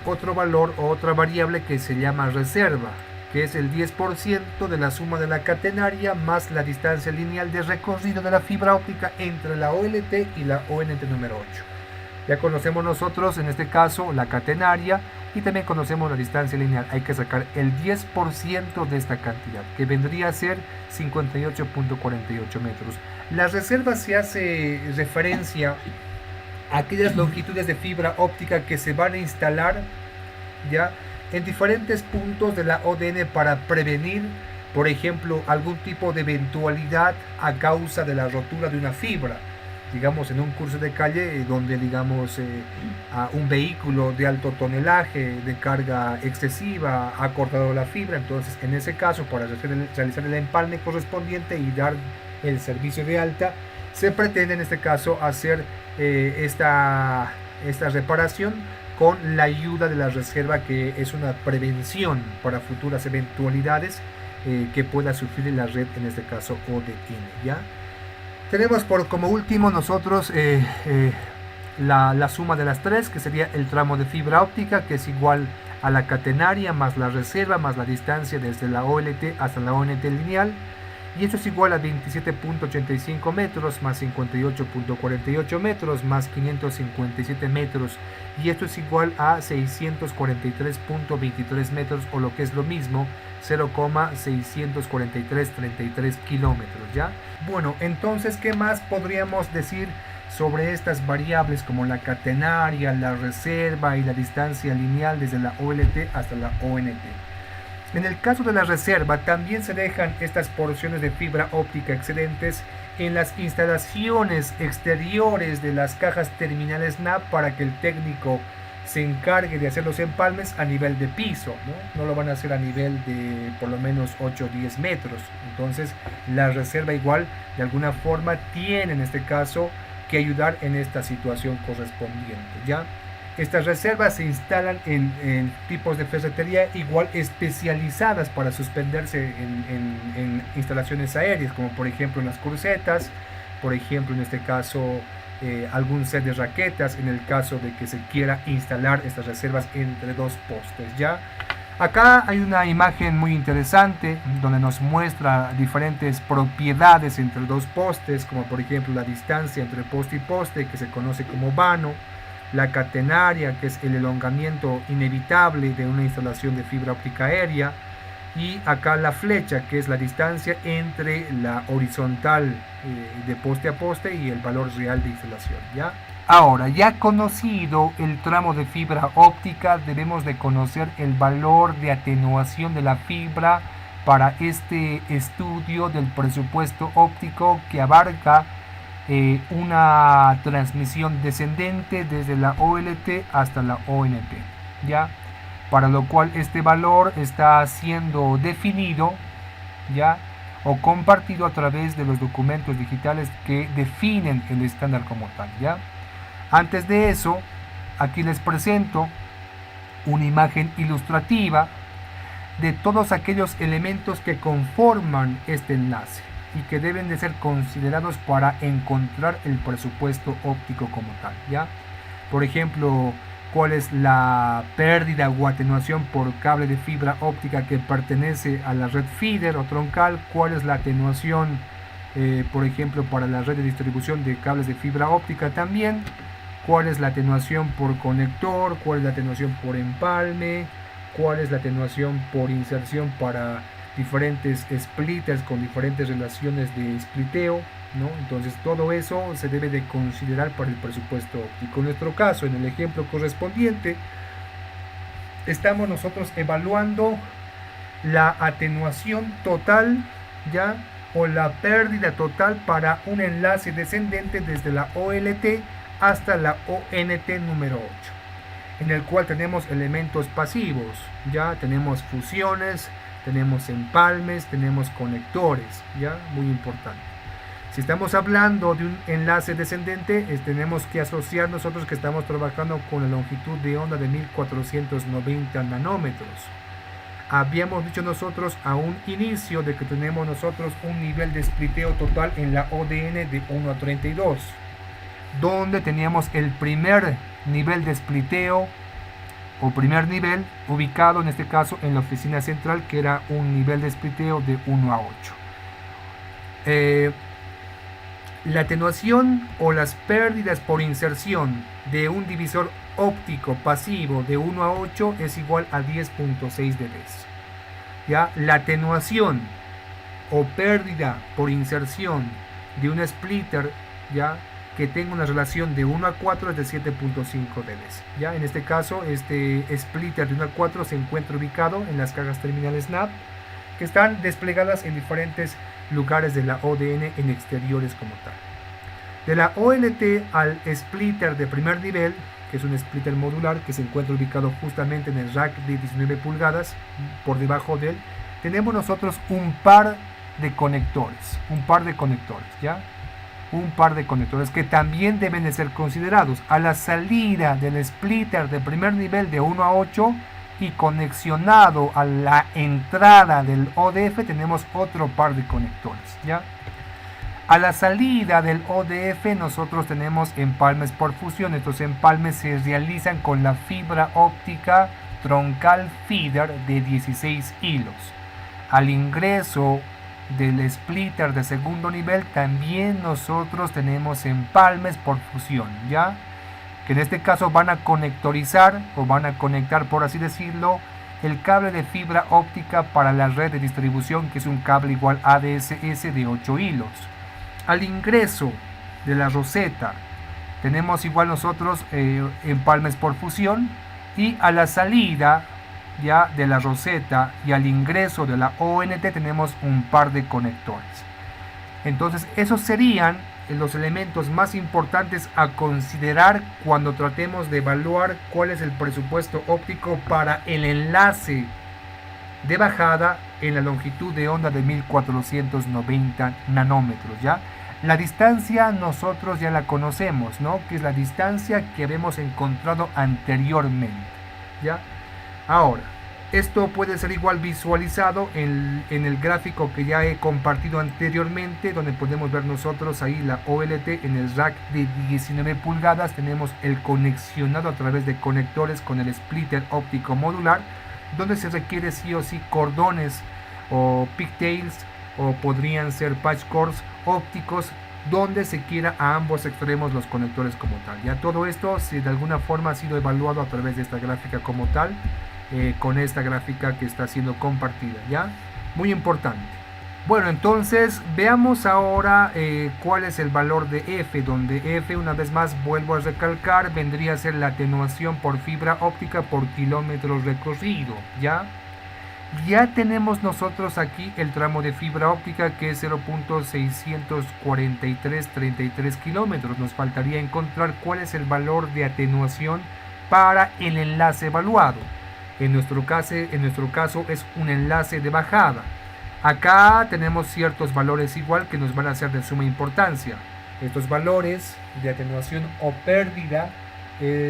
otro valor o otra variable que se llama reserva, que es el 10% de la suma de la catenaria más la distancia lineal de recorrido de la fibra óptica entre la OLT y la ONT número 8. Ya conocemos nosotros en este caso la catenaria y también conocemos la distancia lineal. Hay que sacar el 10% de esta cantidad, que vendría a ser 58.48 metros. La reserva se hace referencia a aquellas longitudes de fibra óptica que se van a instalar ya en diferentes puntos de la ODN para prevenir, por ejemplo, algún tipo de eventualidad a causa de la rotura de una fibra. Digamos, en un curso de calle donde, digamos, a un vehículo de alto tonelaje, de carga excesiva, ha cortado la fibra. Entonces, en ese caso, para realizar el empalme correspondiente y dar el servicio de alta, se pretende en este caso hacer esta reparación con la ayuda de la reserva, que es una prevención para futuras eventualidades que pueda sufrir la red, en este caso ODN, ¿ya? Tenemos como último nosotros la suma de las tres, que sería el tramo de fibra óptica, que es igual a la catenaria más la reserva más la distancia desde la OLT hasta la ONT lineal, y esto es igual a 27.85 metros más 58.48 metros más 557 metros, y esto es igual a 643.23 metros, o lo que es lo mismo, 0,64333 kilómetros, ¿ya? Bueno, entonces, ¿qué más podríamos decir sobre estas variables como la catenaria, la reserva y la distancia lineal desde la OLT hasta la ONT? En el caso de la reserva, también se dejan estas porciones de fibra óptica excedentes en las instalaciones exteriores de las cajas terminales NAP para que el técnico se encargue de hacer los empalmes a nivel de piso, ¿no? No lo van a hacer a nivel de por lo menos 8 o 10 metros. Entonces, la reserva igual, de alguna forma, tiene en este caso que ayudar en esta situación correspondiente, ¿ya? Estas reservas se instalan en tipos de ferretería igual especializadas para suspenderse en instalaciones aéreas, como por ejemplo en las crucetas, por ejemplo en este caso algún set de raquetas, en el caso de que se quiera instalar estas reservas entre dos postes, ¿ya? Acá hay una imagen muy interesante donde nos muestra diferentes propiedades entre dos postes, como por ejemplo la distancia entre poste y poste, que se conoce como vano, la catenaria, que es el elongamiento inevitable de una instalación de fibra óptica aérea, y acá la flecha, que es la distancia entre la horizontal de poste a poste y el valor real de instalación, ¿ya? Ahora, ya conocido el tramo de fibra óptica, debemos de conocer el valor de atenuación de la fibra para este estudio del presupuesto óptico, que abarca una transmisión descendente desde la OLT hasta la ONT, ¿ya? Para lo cual este valor está siendo definido, ¿ya? O compartido a través de los documentos digitales que definen el estándar como tal, ¿ya? Antes de eso, aquí les presento una imagen ilustrativa de todos aquellos elementos que conforman este enlace y que deben de ser considerados para encontrar el presupuesto óptico como tal, ¿ya? Por ejemplo, cuál es la pérdida o atenuación por cable de fibra óptica que pertenece a la red feeder o troncal, cuál es la atenuación, por ejemplo, para la red de distribución de cables de fibra óptica también, cuál es la atenuación por conector, cuál es la atenuación por empalme, cuál es la atenuación por inserción para diferentes splitters con diferentes relaciones de spliteo, ¿no? Entonces todo eso se debe de considerar para el presupuesto óptico. En nuestro caso, en el ejemplo correspondiente, estamos nosotros evaluando la atenuación total, ya, o la pérdida total para un enlace descendente desde la OLT hasta la ONT número 8, en el cual tenemos elementos pasivos, ya tenemos fusiones, tenemos empalmes, tenemos conectores, ya, muy importante. Si estamos hablando de un enlace descendente, tenemos que asociar nosotros que estamos trabajando con la longitud de onda de 1490 nanómetros. Habíamos dicho nosotros a un inicio de que tenemos nosotros un nivel de spliteo total en la ODN de 1 a 32, donde teníamos el primer nivel de spliteo o primer nivel ubicado en este caso en la oficina central, que era un nivel de spliteo de 1 a 8. La atenuación o las pérdidas por inserción de un divisor óptico pasivo de 1 a 8 es igual a 10.6 dB. ¿Ya? La atenuación o pérdida por inserción de un splitter, ¿ya?, que tenga una relación de 1 a 4 es de 7.5 dB. ¿Ya? En este caso, este splitter de 1 a 4 se encuentra ubicado en las cajas terminales NAP, que están desplegadas en diferentes lugares de la ODN en exteriores como tal. De la OLT al splitter de primer nivel, que es un splitter modular que se encuentra ubicado justamente en el rack de 19 pulgadas, por debajo de él, tenemos nosotros un par de conectores, ¿ya? Un par de conectores que también deben de ser considerados. A la salida del splitter de primer nivel de 1 a 8 y conexionado a la entrada del ODF tenemos otro par de conectores, ¿ya? A la salida del ODF nosotros tenemos empalmes por fusión. Estos empalmes se realizan con la fibra óptica troncal feeder de 16 hilos. Al ingreso del splitter de segundo nivel también nosotros tenemos empalmes por fusión, ¿ya?, que en este caso van a conectorizar o van a conectar, por así decirlo, el cable de fibra óptica para la red de distribución, que es un cable igual ADSS de 8 hilos. Al ingreso de la roseta tenemos igual nosotros empalmes por fusión, y a la salida ya de la roseta y al ingreso de la ONT tenemos un par de conectores. Entonces esos serían los elementos más importantes a considerar cuando tratemos de evaluar cuál es el presupuesto óptico para el enlace de bajada en la longitud de onda de 1490 nanómetros, ¿ya? La distancia nosotros ya la conocemos, ¿no?, que es la distancia que habíamos encontrado anteriormente, ¿ya? Ahora, esto puede ser igual visualizado en el gráfico que ya he compartido anteriormente, donde podemos ver nosotros ahí la OLT en el rack de 19 pulgadas. Tenemos el conexionado a través de conectores con el splitter óptico modular, donde se requiere sí o sí cordones o pigtails, o podrían ser patch cords ópticos, donde se quiera a ambos extremos los conectores como tal. Ya todo esto, si de alguna forma ha sido evaluado a través de esta gráfica como tal, con esta gráfica que está siendo compartida, ¿ya? Muy importante. Bueno, entonces veamos ahora cuál es el valor de F, donde F, una vez más vuelvo a recalcar, vendría a ser la atenuación por fibra óptica por kilómetro recorrido, ¿ya? Ya tenemos nosotros aquí el tramo de fibra óptica, que es 0.64333 kilómetros. Nos faltaría encontrar cuál es el valor de atenuación para el enlace evaluado. En nuestro caso es un enlace de bajada. Acá tenemos ciertos valores igual que nos van a ser de suma importancia. Estos valores de atenuación o pérdida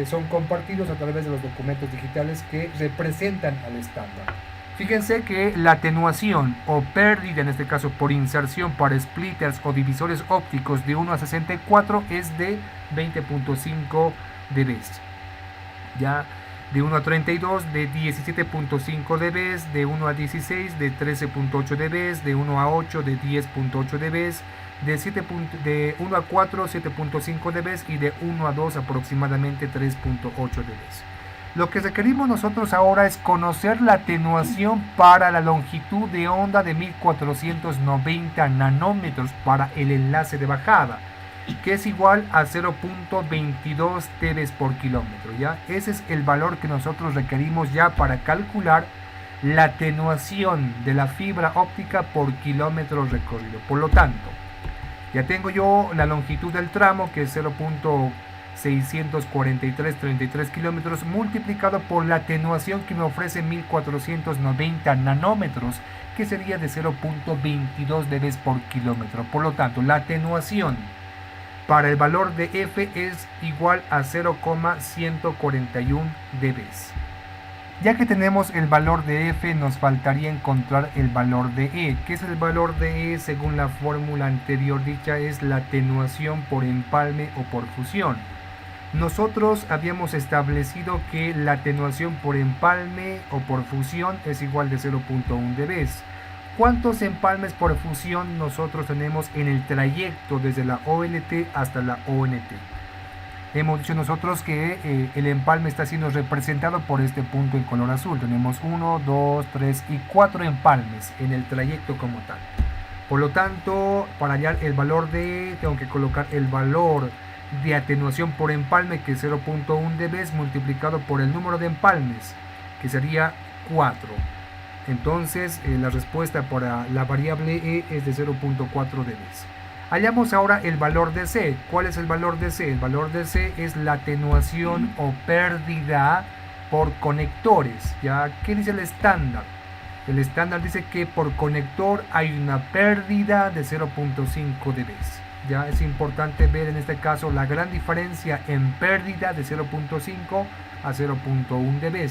son compartidos a través de los documentos digitales que representan al estándar. Fíjense que la atenuación o pérdida, en este caso por inserción para splitters o divisores ópticos de 1 a 64 es de 20.5 dB. Ya de 1 a 32 de 17.5 dB, de 1 a 16 de 13.8 dB, de 1 a 8 de 10.8 dB, de 1 a 4 7.5 dB y de 1 a 2 aproximadamente 3.8 dB. Lo que requerimos nosotros ahora es conocer la atenuación para la longitud de onda de 1490 nanómetros para el enlace de bajada. que es igual a 0.22 dB por kilómetro, ¿ya? Ese es el valor que nosotros requerimos ya para calcular la atenuación de la fibra óptica por kilómetro recorrido. Por lo tanto, ya tengo yo la longitud del tramo, que es 0.64333 kilómetros, multiplicado por la atenuación que me ofrece 1490 nanómetros, que sería de 0.22 dB por kilómetro. Por lo tanto, la atenuación para el valor de F es igual a 0,141 dB. Ya que tenemos el valor de F, nos faltaría encontrar el valor de E. ¿Qué es el valor de E? Según la fórmula anterior dicha, es la atenuación por empalme o por fusión. Nosotros habíamos establecido que la atenuación por empalme o por fusión es igual de 0.1 dB. ¿Cuántos empalmes por fusión nosotros tenemos en el trayecto desde la OLT hasta la ONT? Hemos dicho nosotros que el empalme está siendo representado por este punto en color azul. Tenemos 1, 2, 3 y 4 empalmes en el trayecto como tal. Por lo tanto, para hallar el valor de, tengo que colocar el valor de atenuación por empalme, que es 0.1 dB, multiplicado por el número de empalmes, que sería 4. Entonces, la respuesta para la variable E es de 0.4 dB. Hallamos ahora el valor de C. ¿Cuál es el valor de C? El valor de C es la atenuación o pérdida por conectores. ¿Ya? ¿Qué dice el estándar? El estándar dice que por conector hay una pérdida de 0.5 dB. Ya es importante ver en este caso la gran diferencia en pérdida de 0.5 a 0.1 dB.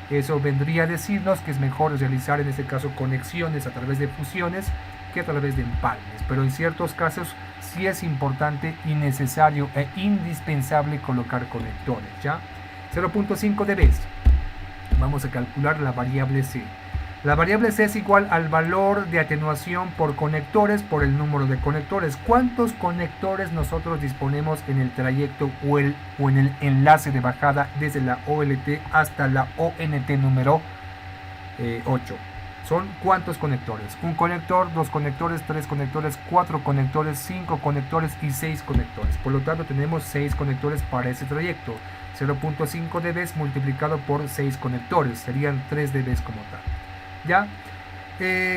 Eso vendría a decirnos que es mejor realizar en este caso conexiones a través de fusiones que a través de empalmes, pero en ciertos casos sí es importante y necesario e indispensable colocar conectores, ¿ya? 0.5 dB. Vamos a calcular la variable C. La variable C es igual al valor de atenuación por conectores por el número de conectores. ¿Cuántos conectores nosotros disponemos en el trayecto o en el enlace de bajada desde la OLT hasta la ONT número 8? ¿Son cuántos conectores? Un conector, dos conectores, tres conectores, cuatro conectores, cinco conectores y seis conectores. Por lo tanto, tenemos 6 conectores para ese trayecto. 0.5 dB multiplicado por 6 conectores. Serían 3 dB como tal. ¿Ya?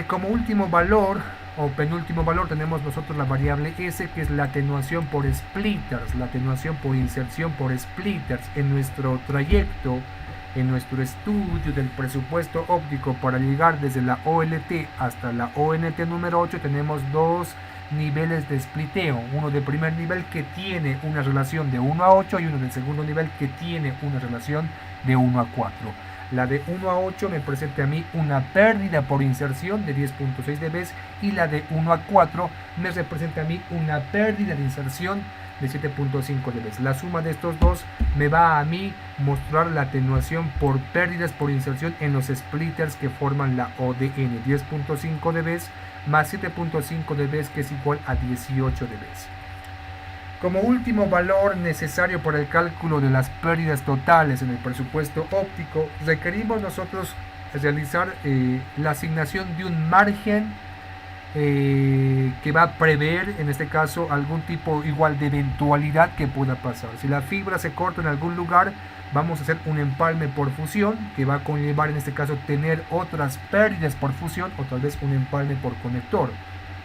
Como último valor o penúltimo valor tenemos nosotros la variable S, que es la atenuación por splitters, la atenuación por inserción por splitters en nuestro trayecto. En nuestro estudio del presupuesto óptico para llegar desde la OLT hasta la ONT número 8 tenemos dos niveles de spliteo, uno de primer nivel que tiene una relación de 1 a 8 y uno del segundo nivel que tiene una relación de 1 a 4. La de 1 a 8 me presenta a mí una pérdida por inserción de 10.6 dB y la de 1 a 4 me representa a mí una pérdida de inserción de 7.5 dB. La suma de estos dos me va a mí mostrar la atenuación por pérdidas por inserción en los splitters que forman la ODN, 10.5 dB más 7.5 dB, que es igual a 18 dB. Como último valor necesario para el cálculo de las pérdidas totales en el presupuesto óptico, requerimos nosotros realizar la asignación de un margen que va a prever en este caso algún tipo igual de eventualidad que pueda pasar. Si la fibra se corta en algún lugar, vamos a hacer un empalme por fusión que va a conllevar en este caso tener otras pérdidas por fusión o tal vez un empalme por conector.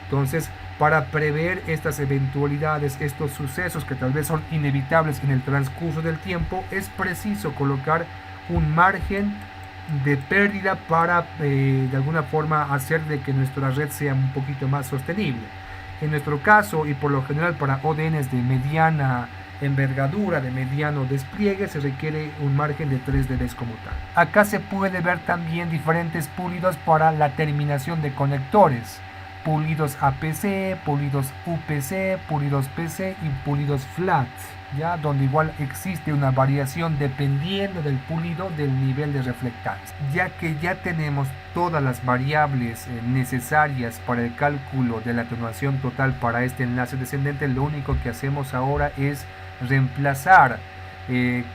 Entonces, para prever estas eventualidades, estos sucesos que tal vez son inevitables en el transcurso del tiempo, es preciso colocar un margen de pérdida para de alguna forma hacer de que nuestra red sea un poquito más sostenible. En nuestro caso y por lo general para ODNs de mediana envergadura, de mediano despliegue, se requiere un margen de 3 dB como tal. Acá se puede ver también diferentes pulidos para la terminación de conectores. Pulidos APC, pulidos UPC, pulidos PC y pulidos flat, ya donde igual existe una variación dependiendo del pulido del nivel de reflectancia. Ya que ya tenemos todas las variables necesarias para el cálculo de la atenuación total para este enlace descendente, lo único que hacemos ahora es reemplazar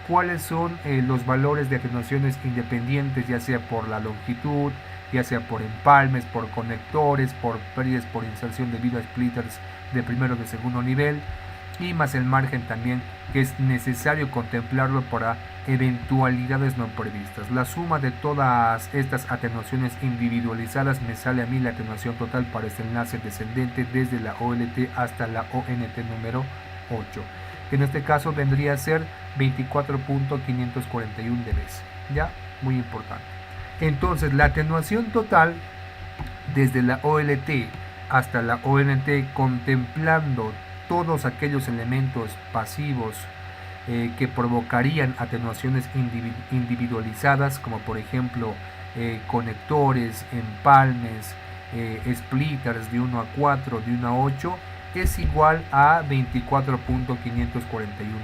cuáles son los valores de atenuaciones independientes, ya sea por la longitud, ya sea por empalmes, por conectores, por pérdidas por inserción debido a splitters de primero o de segundo nivel, y más el margen también, que es necesario contemplarlo para eventualidades no previstas. La suma de todas estas atenuaciones individualizadas me sale a mí la atenuación total para este enlace descendente desde la OLT hasta la ONT número 8, que en este caso vendría a ser 24.541 dB. Ya, muy importante. Entonces la atenuación total desde la OLT hasta la ONT, contemplando todos aquellos elementos pasivos que provocarían atenuaciones individualizadas, como por ejemplo conectores, empalmes, splitters de 1 a 4, de 1 a 8, es igual a 24.541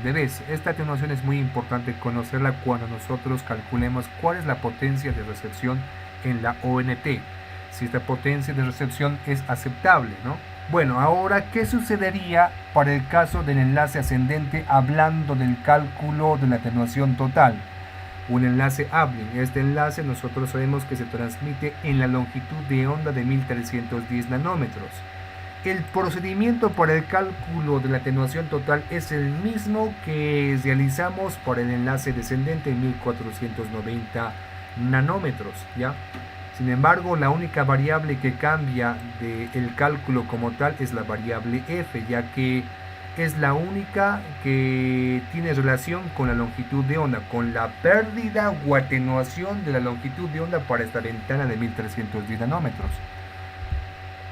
dB. Esta atenuación es muy importante conocerla cuando nosotros calculemos cuál es la potencia de recepción en la ONT, si esta potencia de recepción es aceptable, ¿no? Bueno, ahora, ¿qué sucedería para el caso del enlace ascendente hablando del cálculo de la atenuación total? Un enlace Ablin. Este enlace nosotros sabemos que se transmite en la longitud de onda de 1310 nanómetros. El procedimiento para el cálculo de la atenuación total es el mismo que realizamos para el enlace descendente en 1490 nanómetros, ¿ya? Sin embargo, la única variable que cambia del cálculo como tal es la variable f, ya que es la única que tiene relación con la longitud de onda, con la pérdida o atenuación de la longitud de onda para esta ventana de 1310 nanómetros.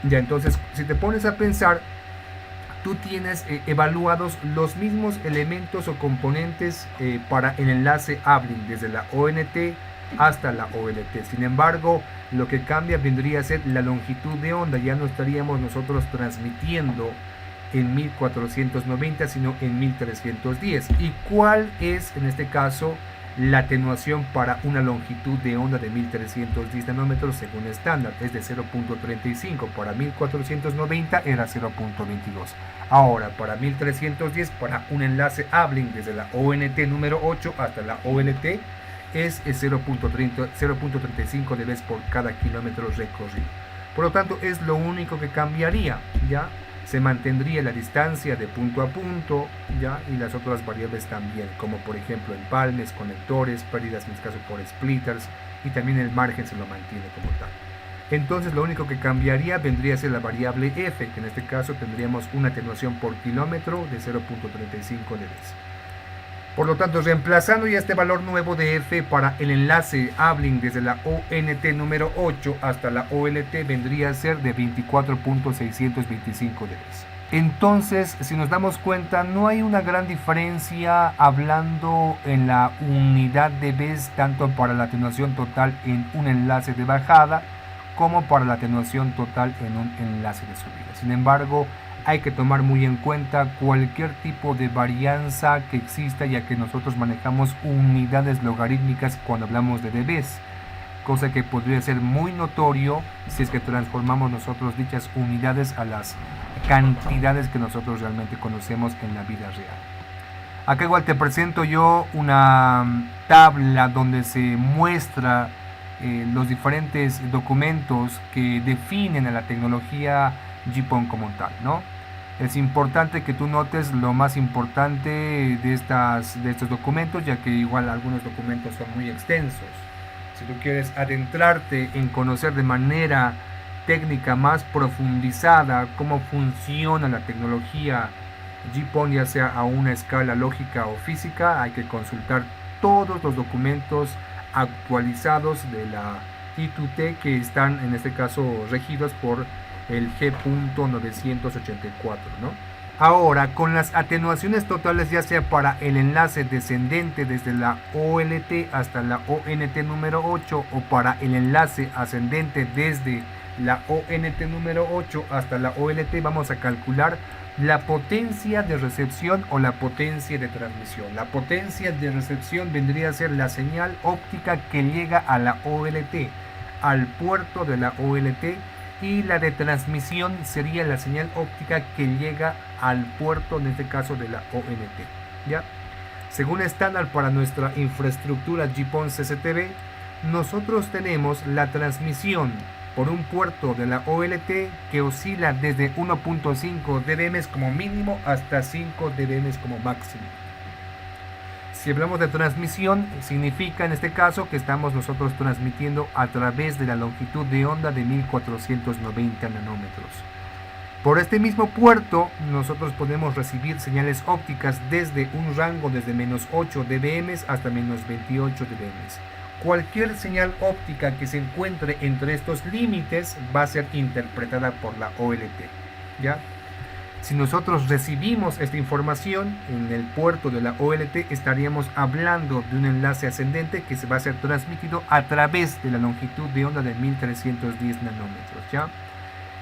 Ya, entonces, si te pones a pensar, tú tienes evaluados los mismos elementos o componentes para el enlace Ablin desde la ONT hasta la OLT. Sin embargo, lo que cambia vendría a ser la longitud de onda. Ya no estaríamos nosotros transmitiendo en 1490, sino en 1310. ¿Y cuál es en este caso la atenuación para una longitud de onda de 1310 nanómetros según estándar? Es de 0.35. Para 1490 era 0.22. Ahora, para 1310, para un enlace Ablin desde la ONT número 8 hasta la OLT, es 0.35 dB por cada kilómetro recorrido. Por lo tanto, es lo único que cambiaría, ¿ya? Se mantendría la distancia de punto a punto, ¿ya? Y las otras variables también, como por ejemplo empalmes, conectores, pérdidas en este caso por splitters, y también el margen se lo mantiene como tal. Entonces lo único que cambiaría vendría a ser la variable f, que en este caso tendríamos una atenuación por kilómetro de 0.35 dB. Por lo tanto, reemplazando ya este valor nuevo de f para el enlace Ablin desde la ONT número 8 hasta la OLT, vendría a ser de 24.625 dB. Entonces, si nos damos cuenta, no hay una gran diferencia hablando en la unidad de dB, tanto para la atenuación total en un enlace de bajada como para la atenuación total en un enlace de subida. Sin embargo, hay que tomar muy en cuenta cualquier tipo de varianza que exista, ya que nosotros manejamos unidades logarítmicas cuando hablamos de dBs, cosa que podría ser muy notorio si es que transformamos nosotros dichas unidades a las cantidades que nosotros realmente conocemos en la vida real. Acá igual te presento yo una tabla donde se muestra los diferentes documentos que definen a la tecnología GPON como tal, ¿no? Es importante que tú notes lo más importante de estos documentos, ya que igual algunos documentos son muy extensos. Si tú quieres adentrarte en conocer de manera técnica más profundizada cómo funciona la tecnología GPON, ya sea a una escala lógica o física, hay que consultar todos los documentos actualizados de la I2T que están en este caso regidos por el G.984, ¿no? Ahora, con las atenuaciones totales, ya sea para el enlace descendente desde la OLT hasta la ONT número 8 o para el enlace ascendente desde la ONT número 8 hasta la OLT, vamos a calcular la potencia de recepción o la potencia de transmisión. La potencia de recepción vendría a ser la señal óptica que llega a la OLT, al puerto de la OLT, y la de transmisión sería la señal óptica que llega al puerto, en este caso de la ONT, ¿ya? Según estándar para nuestra infraestructura GPON CCTV, nosotros tenemos la transmisión por un puerto de la OLT que oscila desde 1.5 dBm como mínimo hasta 5 dBm como máximo. Si hablamos de transmisión, significa en este caso que estamos nosotros transmitiendo a través de la longitud de onda de 1490 nanómetros. Por este mismo puerto, nosotros podemos recibir señales ópticas desde un rango desde menos 8 dBm hasta menos 28 dBm. Cualquier señal óptica que se encuentre entre estos límites va a ser interpretada por la OLT, ¿ya? Si nosotros recibimos esta información en el puerto de la OLT, estaríamos hablando de un enlace ascendente que se va a ser transmitido a través de la longitud de onda de 1310 nanómetros, ¿ya?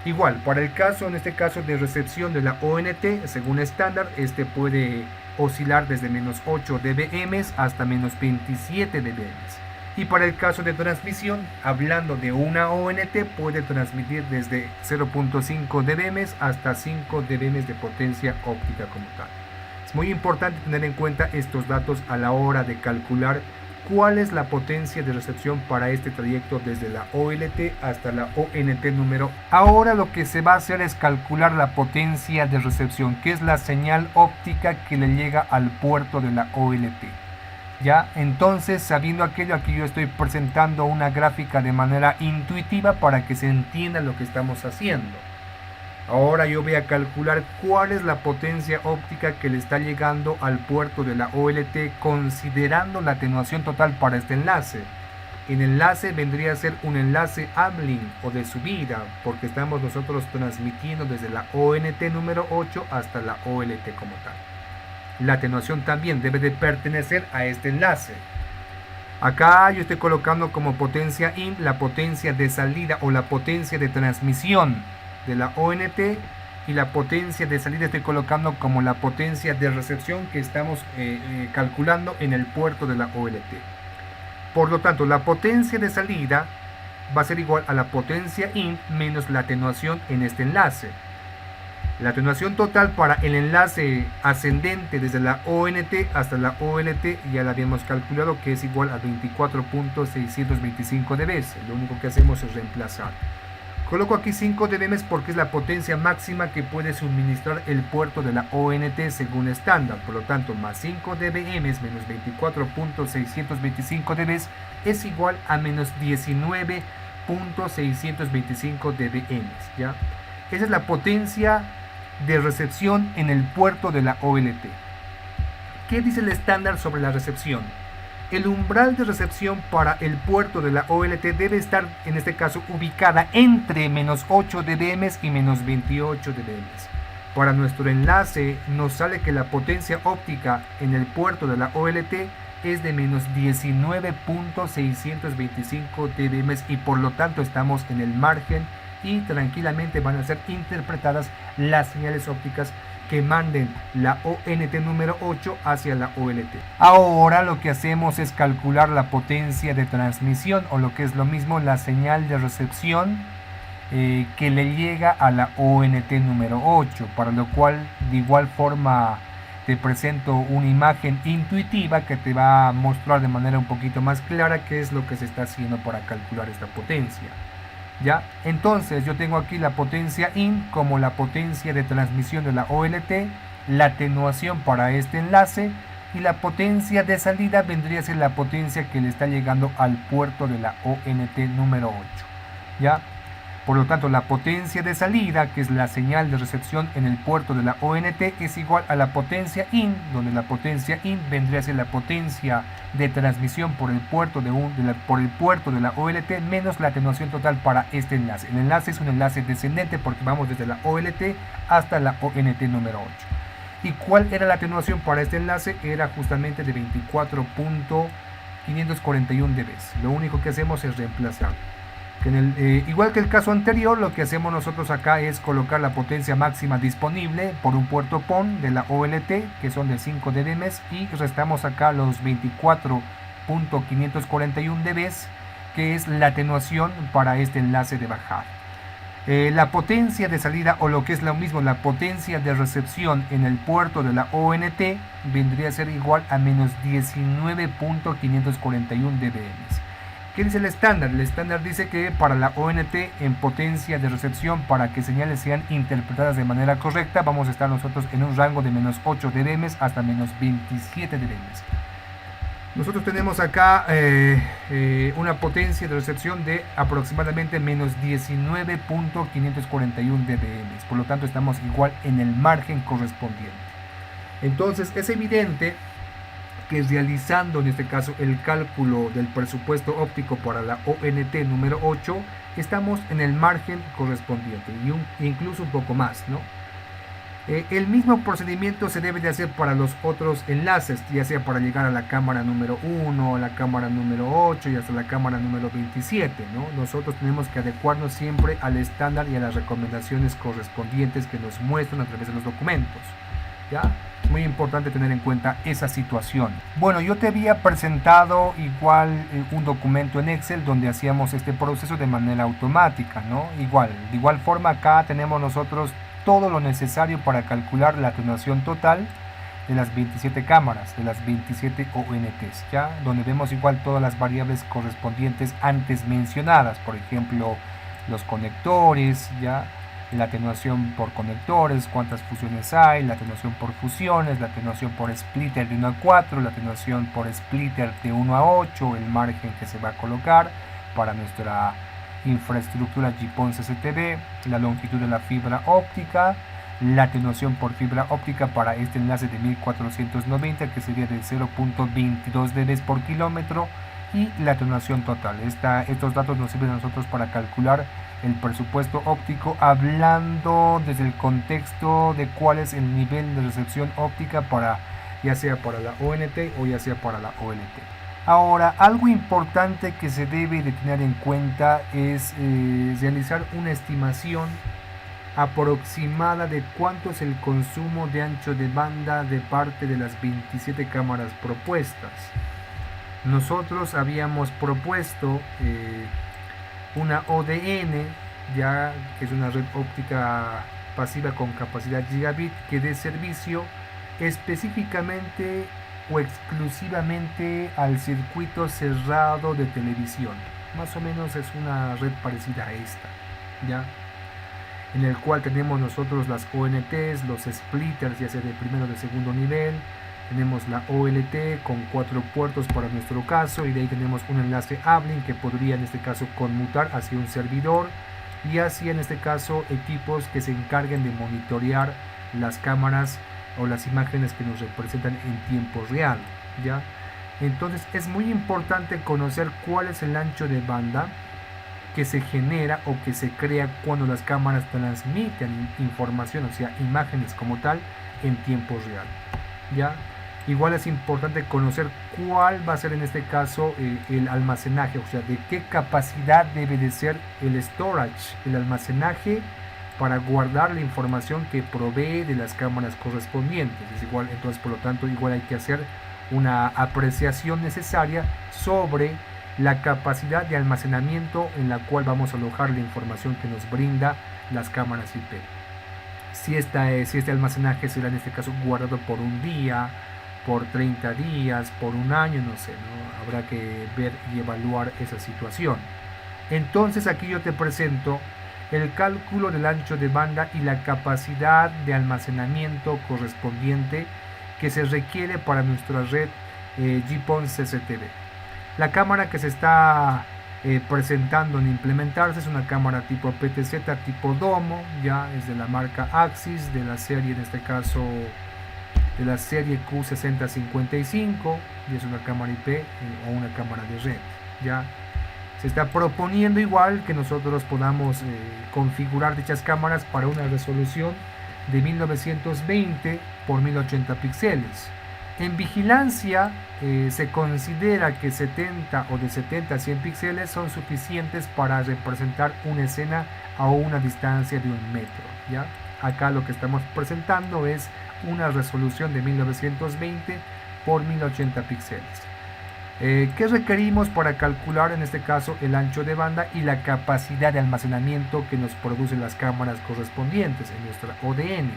Igual, para el caso, en este caso de recepción de la ONT, según estándar, este puede oscilar desde menos 8 dBm hasta menos 27 dBm. Y para el caso de transmisión, hablando de una ONT, puede transmitir desde 0.5 dBm hasta 5 dBm de potencia óptica como tal. Es muy importante tener en cuenta estos datos a la hora de calcular cuál es la potencia de recepción para este trayecto desde la OLT hasta la ONT número. Ahora lo que se va a hacer es calcular la potencia de recepción, que es la señal óptica que le llega al puerto de la OLT. Ya, entonces, sabiendo aquello, aquí yo estoy presentando una gráfica de manera intuitiva para que se entienda lo que estamos haciendo. Ahora yo voy a calcular cuál es la potencia óptica que le está llegando al puerto de la OLT considerando la atenuación total para este enlace. El enlace vendría a ser un enlace uplink o de subida, porque estamos nosotros transmitiendo desde la ONT número 8 hasta la OLT como tal. La atenuación también debe de pertenecer a este enlace. Acá yo estoy colocando como potencia in la potencia de salida o la potencia de transmisión de la ONT, y la potencia de salida estoy colocando como la potencia de recepción que estamos calculando en el puerto de la OLT. Por lo tanto, la potencia de salida va a ser igual a la potencia in menos la atenuación en este enlace. La atenuación total para el enlace ascendente desde la ONT hasta la OLT ya la habíamos calculado, que es igual a 24.625 dB. Lo único que hacemos es reemplazar. Coloco aquí 5 dBm porque es la potencia máxima que puede suministrar el puerto de la ONT según estándar. Por lo tanto, más 5 dBm menos 24.625 dB es igual a menos 19.625 dBm, ¿ya? Esa es la potencia de recepción en el puerto de la OLT. ¿Qué dice el estándar sobre la recepción? El umbral de recepción para el puerto de la OLT debe estar, en este caso, ubicada entre menos 8 dBm y menos 28 dBm. Para nuestro enlace nos sale que la potencia óptica en el puerto de la OLT es de menos 19.625 dBm y por lo tanto estamos en el margen y tranquilamente van a ser interpretadas las señales ópticas que manden la ONT número 8 hacia la OLT. Ahora lo que hacemos es calcular la potencia de transmisión, o lo que es lo mismo, la señal de recepción que le llega a la ONT número 8, para lo cual de igual forma te presento una imagen intuitiva que te va a mostrar de manera un poquito más clara qué es lo que se está haciendo para calcular esta potencia. ¿Ya? Entonces yo tengo aquí la potencia in como la potencia de transmisión de la OLT, la atenuación para este enlace, y la potencia de salida vendría a ser la potencia que le está llegando al puerto de la ONT número 8. ¿Ya? Por lo tanto, la potencia de salida, que es la señal de recepción en el puerto de la ONT, es igual a la potencia in, donde la potencia in vendría a ser la potencia de transmisión por el puerto de la OLT menos la atenuación total para este enlace. El enlace es un enlace descendente porque vamos desde la OLT hasta la ONT número 8. ¿Y cuál era la atenuación para este enlace? Era justamente de 24.541 dB. Lo único que hacemos es reemplazar. Igual que el caso anterior, lo que hacemos nosotros acá es colocar la potencia máxima disponible por un puerto PON de la OLT, que son de 5 dBm, y restamos acá los 24.541 dB, que es la atenuación para este enlace de bajada. La potencia de salida, o lo que es lo mismo, la potencia de recepción en el puerto de la ONT vendría a ser igual a menos 19.541 dBm. ¿Qué dice el estándar? El estándar dice que para la ONT en potencia de recepción, para que señales sean interpretadas de manera correcta, vamos a estar nosotros en un rango de menos 8 dB hasta menos 27 dB. Nosotros tenemos acá una potencia de recepción de aproximadamente menos 19.541 dB. Por lo tanto, estamos igual en el margen correspondiente. Entonces, es evidente que realizando en este caso el cálculo del presupuesto óptico para la ONT número 8, estamos en el margen correspondiente y incluso un poco más, ¿no? El mismo procedimiento se debe de hacer para los otros enlaces, ya sea para llegar a la cámara número 1, a la cámara número 8 y hasta la cámara número 27, ¿no? Nosotros tenemos que adecuarnos siempre al estándar y a las recomendaciones correspondientes que nos muestran a través de los documentos, ¿ya? Muy importante tener en cuenta esa situación. Bueno, yo te había presentado igual un documento en Excel donde hacíamos este proceso de manera automática, ¿no? De igual forma acá tenemos nosotros todo lo necesario para calcular la atenuación total de las 27 cámaras, de las 27 ONTs, ¿ya? Donde vemos igual todas las variables correspondientes antes mencionadas, por ejemplo, los conectores, ¿ya? La atenuación por conectores, cuántas fusiones hay, la atenuación por fusiones, la atenuación por splitter de 1 a 4, la atenuación por splitter de 1 a 8, el margen que se va a colocar para nuestra infraestructura GPON CCTV, la longitud de la fibra óptica, la atenuación por fibra óptica para este enlace de 1490 que sería de 0.22 dB por kilómetro, y la atenuación total. Estos datos nos sirven a nosotros para calcular el presupuesto óptico, hablando desde el contexto de cuál es el nivel de recepción óptica para, ya sea para la ONT o ya sea para la OLT. Ahora, algo importante que se debe de tener en cuenta es realizar una estimación aproximada de cuánto es el consumo de ancho de banda de parte de las 27 cámaras propuestas. Nosotros habíamos propuesto una ODN, ya que es una red óptica pasiva con capacidad gigabit, que dé servicio específicamente o exclusivamente al circuito cerrado de televisión. Más o menos es una red parecida a esta, ¿ya? En el cual tenemos nosotros las ONTs, los splitters, ya sea de primero o de segundo nivel. Tenemos la OLT con 4 puertos para nuestro caso, y de ahí tenemos un enlace uplink que podría en este caso conmutar hacia un servidor, y así en este caso equipos que se encarguen de monitorear las cámaras o las imágenes que nos representan en tiempo real, ¿ya? Entonces es muy importante conocer cuál es el ancho de banda que se genera o que se crea cuando las cámaras transmiten información, o sea, imágenes como tal, en tiempo real, ¿ya? Igual es importante conocer cuál va a ser en este caso el almacenaje, o sea, de qué capacidad debe de ser el storage, el almacenaje para guardar la información que provee de las cámaras correspondientes. Es igual, entonces por lo tanto igual hay que hacer una apreciación necesaria sobre la capacidad de almacenamiento en la cual vamos a alojar la información que nos brinda las cámaras IP. Si este almacenaje será en este caso guardado por un día, por 30 días, por un año, no sé, ¿no? Habrá que ver y evaluar esa situación. Entonces aquí yo te presento el cálculo del ancho de banda y la capacidad de almacenamiento correspondiente que se requiere para nuestra red GPON CCTV. La cámara que se está presentando en implementarse es una cámara tipo PTZ tipo Domo, ya es de la marca Axis, de la serie, en este caso de la serie Q6055, y es una cámara IP o una cámara de red, ya. Se está proponiendo igual que nosotros podamos configurar dichas cámaras para una resolución de 1920 por 1080 píxeles. En vigilancia se considera que 70 o de 70 a 100 píxeles son suficientes para representar una escena a una distancia de 1 metro, ¿ya? Acá lo que estamos presentando es una resolución de 1920 por 1080 píxeles. ¿Qué requerimos para calcular en este caso el ancho de banda y la capacidad de almacenamiento que nos producen las cámaras correspondientes en nuestra ODN?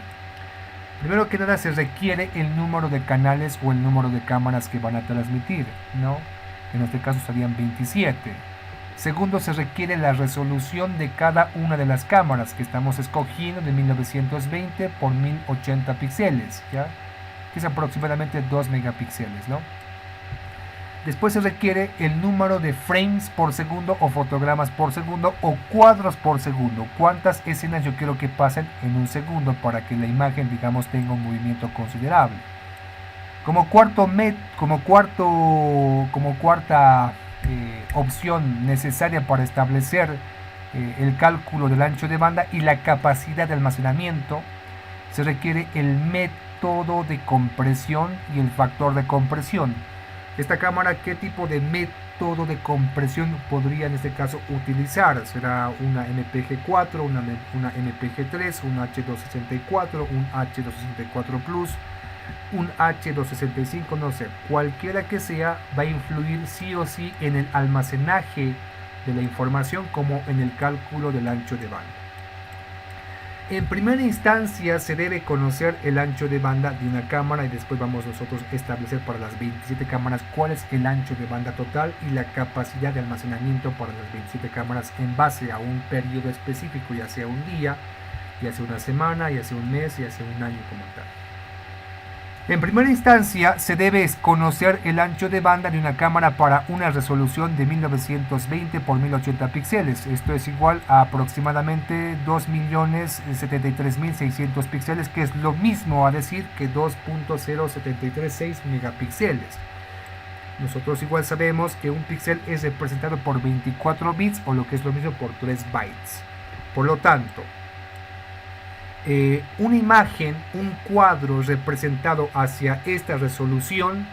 Primero que nada se requiere el número de canales o el número de cámaras que van a transmitir, ¿no? En este caso serían 27. Segundo, se requiere la resolución de cada una de las cámaras que estamos escogiendo de 1920 por 1080 píxeles, ¿ya? Que es aproximadamente 2 megapíxeles, ¿no? Después se requiere el número de frames por segundo o fotogramas por segundo o cuadros por segundo. ¿Cuántas escenas yo quiero que pasen en un segundo para que la imagen, digamos, tenga un movimiento considerable? Como cuarta opción necesaria para establecer el cálculo del ancho de banda y la capacidad de almacenamiento, se requiere el método de compresión y el factor de compresión. Esta cámara, ¿qué tipo de método de compresión podría en este caso utilizar? ¿Será una MPG4, una MPG3, un H264, un H264 Plus, un H265? No sé, cualquiera que sea, va a influir sí o sí en el almacenaje de la información como en el cálculo del ancho de banda. En primera instancia se debe conocer el ancho de banda de una cámara y después vamos nosotros a establecer para las 27 cámaras cuál es el ancho de banda total y la capacidad de almacenamiento para las 27 cámaras en base a un periodo específico, ya sea un día, ya sea una semana, ya sea un mes, ya sea un año como tal. En primera instancia se debe conocer el ancho de banda de una cámara para una resolución de 1920 por 1080 píxeles. Esto es igual a aproximadamente 2.073.600 píxeles, que es lo mismo a decir que 2.0736 megapíxeles. Nosotros igual sabemos que un píxel es representado por 24 bits o lo que es lo mismo por 3 bytes. Por lo tanto, una imagen, un cuadro representado hacia esta resolución,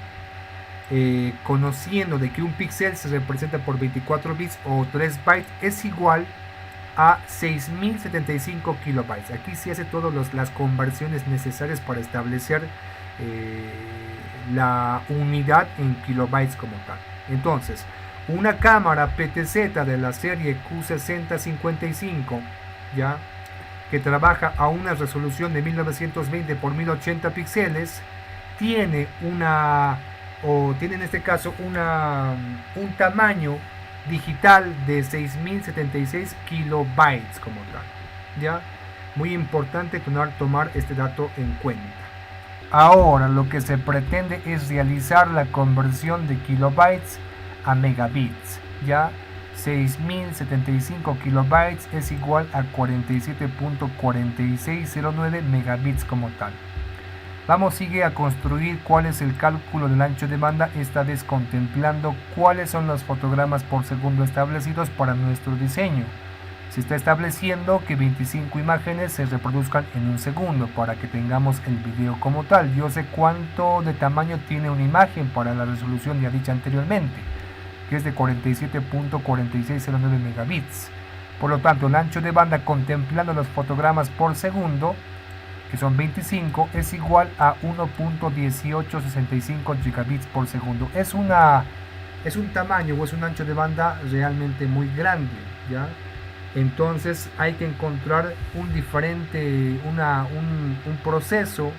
conociendo de que un píxel se representa por 24 bits o 3 bytes, es igual a 6075 kilobytes. Aquí se hace todas las conversiones necesarias para establecer la unidad en kilobytes como tal. Entonces, una cámara PTZ de la serie Q6055, ¿ya?, que trabaja a una resolución de 1920 por 1080 píxeles, tiene en este caso un tamaño digital de 6076 kilobytes como tal, ¿ya? Muy importante tomar este dato en cuenta. Ahora lo que se pretende es realizar la conversión de kilobytes a megabits, ¿ya? 6075 kilobytes es igual a 47.4609 megabits como tal. Sigue a construir cuál es el cálculo del ancho de banda, esta vez contemplando cuáles son los fotogramas por segundo establecidos para nuestro diseño. Se está estableciendo que 25 imágenes se reproduzcan en un segundo para que tengamos el video como tal. Yo sé cuánto de tamaño tiene una imagen para la resolución ya dicha anteriormente, que es de 47.4609 megabits. Por lo tanto, el ancho de banda contemplando los fotogramas por segundo, que son 25, es igual a 1.1865 gigabits por segundo. Es un tamaño o es un ancho de banda realmente muy grande, ¿ya? Entonces hay que encontrar un proceso,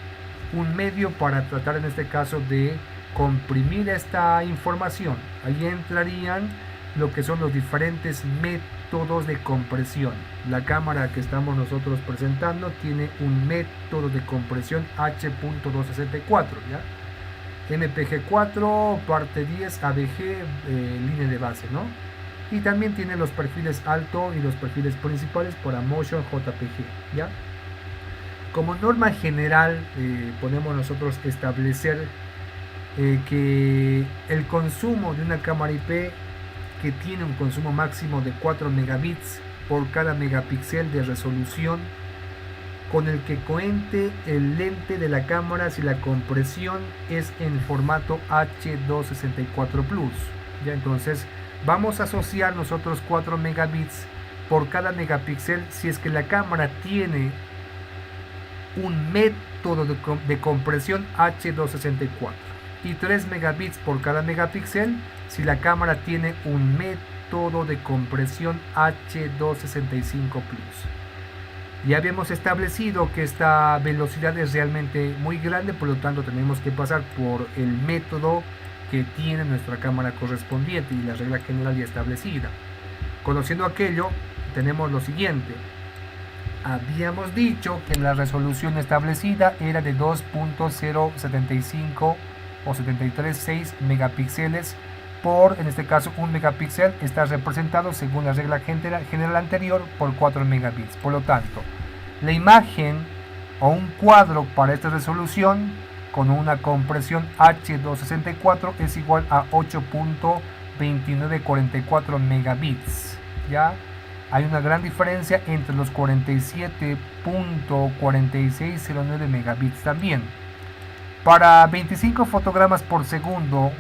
un medio para tratar en este caso de comprimir esta información. Ahí entrarían lo que son los diferentes métodos de compresión. La cámara que estamos nosotros presentando tiene un método de compresión H.264, ¿ya? MPG4, parte 10, ABG, línea de base, ¿no? Y también tiene los perfiles alto y los perfiles principales para Motion JPG, ¿ya? Como norma general, podemos nosotros establecer que el consumo de una cámara IP que tiene un consumo máximo de 4 megabits por cada megapíxel de resolución, con el que cuente el lente de la cámara si la compresión es en formato H264 Plus, ¿ya? Entonces vamos a asociar nosotros 4 megabits por cada megapíxel si es que la cámara tiene un método de compresión H264, y 3 megabits por cada megapíxel si la cámara tiene un método de compresión H265 Plus. Ya habíamos establecido que esta velocidad es realmente muy grande, por lo tanto tenemos que pasar por el método que tiene nuestra cámara correspondiente y la regla general ya establecida. Conociendo aquello, tenemos lo siguiente. Habíamos dicho que la resolución establecida era de 2.075 o 736 megapíxeles por, en este caso, 1 megapíxel está representado según la regla general anterior por 4 megabits. Por lo tanto, la imagen o un cuadro para esta resolución con una compresión H264 es igual a 8.2944 megabits. ¿Ya? Hay una gran diferencia entre los 47.4609 megabits también. Para 25 fotogramas por segundo,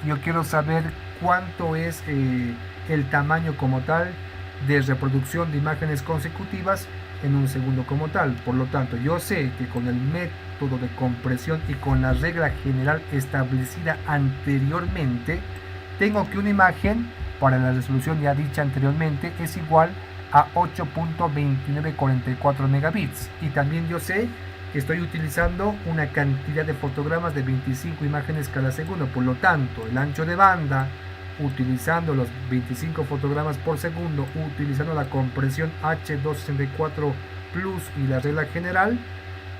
yo quiero saber cuánto es el tamaño como tal de reproducción de imágenes consecutivas en un segundo como tal. Por lo tanto, yo sé que con el método de compresión y con la regla general establecida anteriormente, tengo que una imagen para la resolución ya dicha anteriormente es igual a 8.2944 megabits. Y también yo sé que estoy utilizando una cantidad de fotogramas de 25 imágenes cada segundo. Por lo tanto, el ancho de banda, utilizando los 25 fotogramas por segundo, utilizando la compresión H264 Plus y la regla general,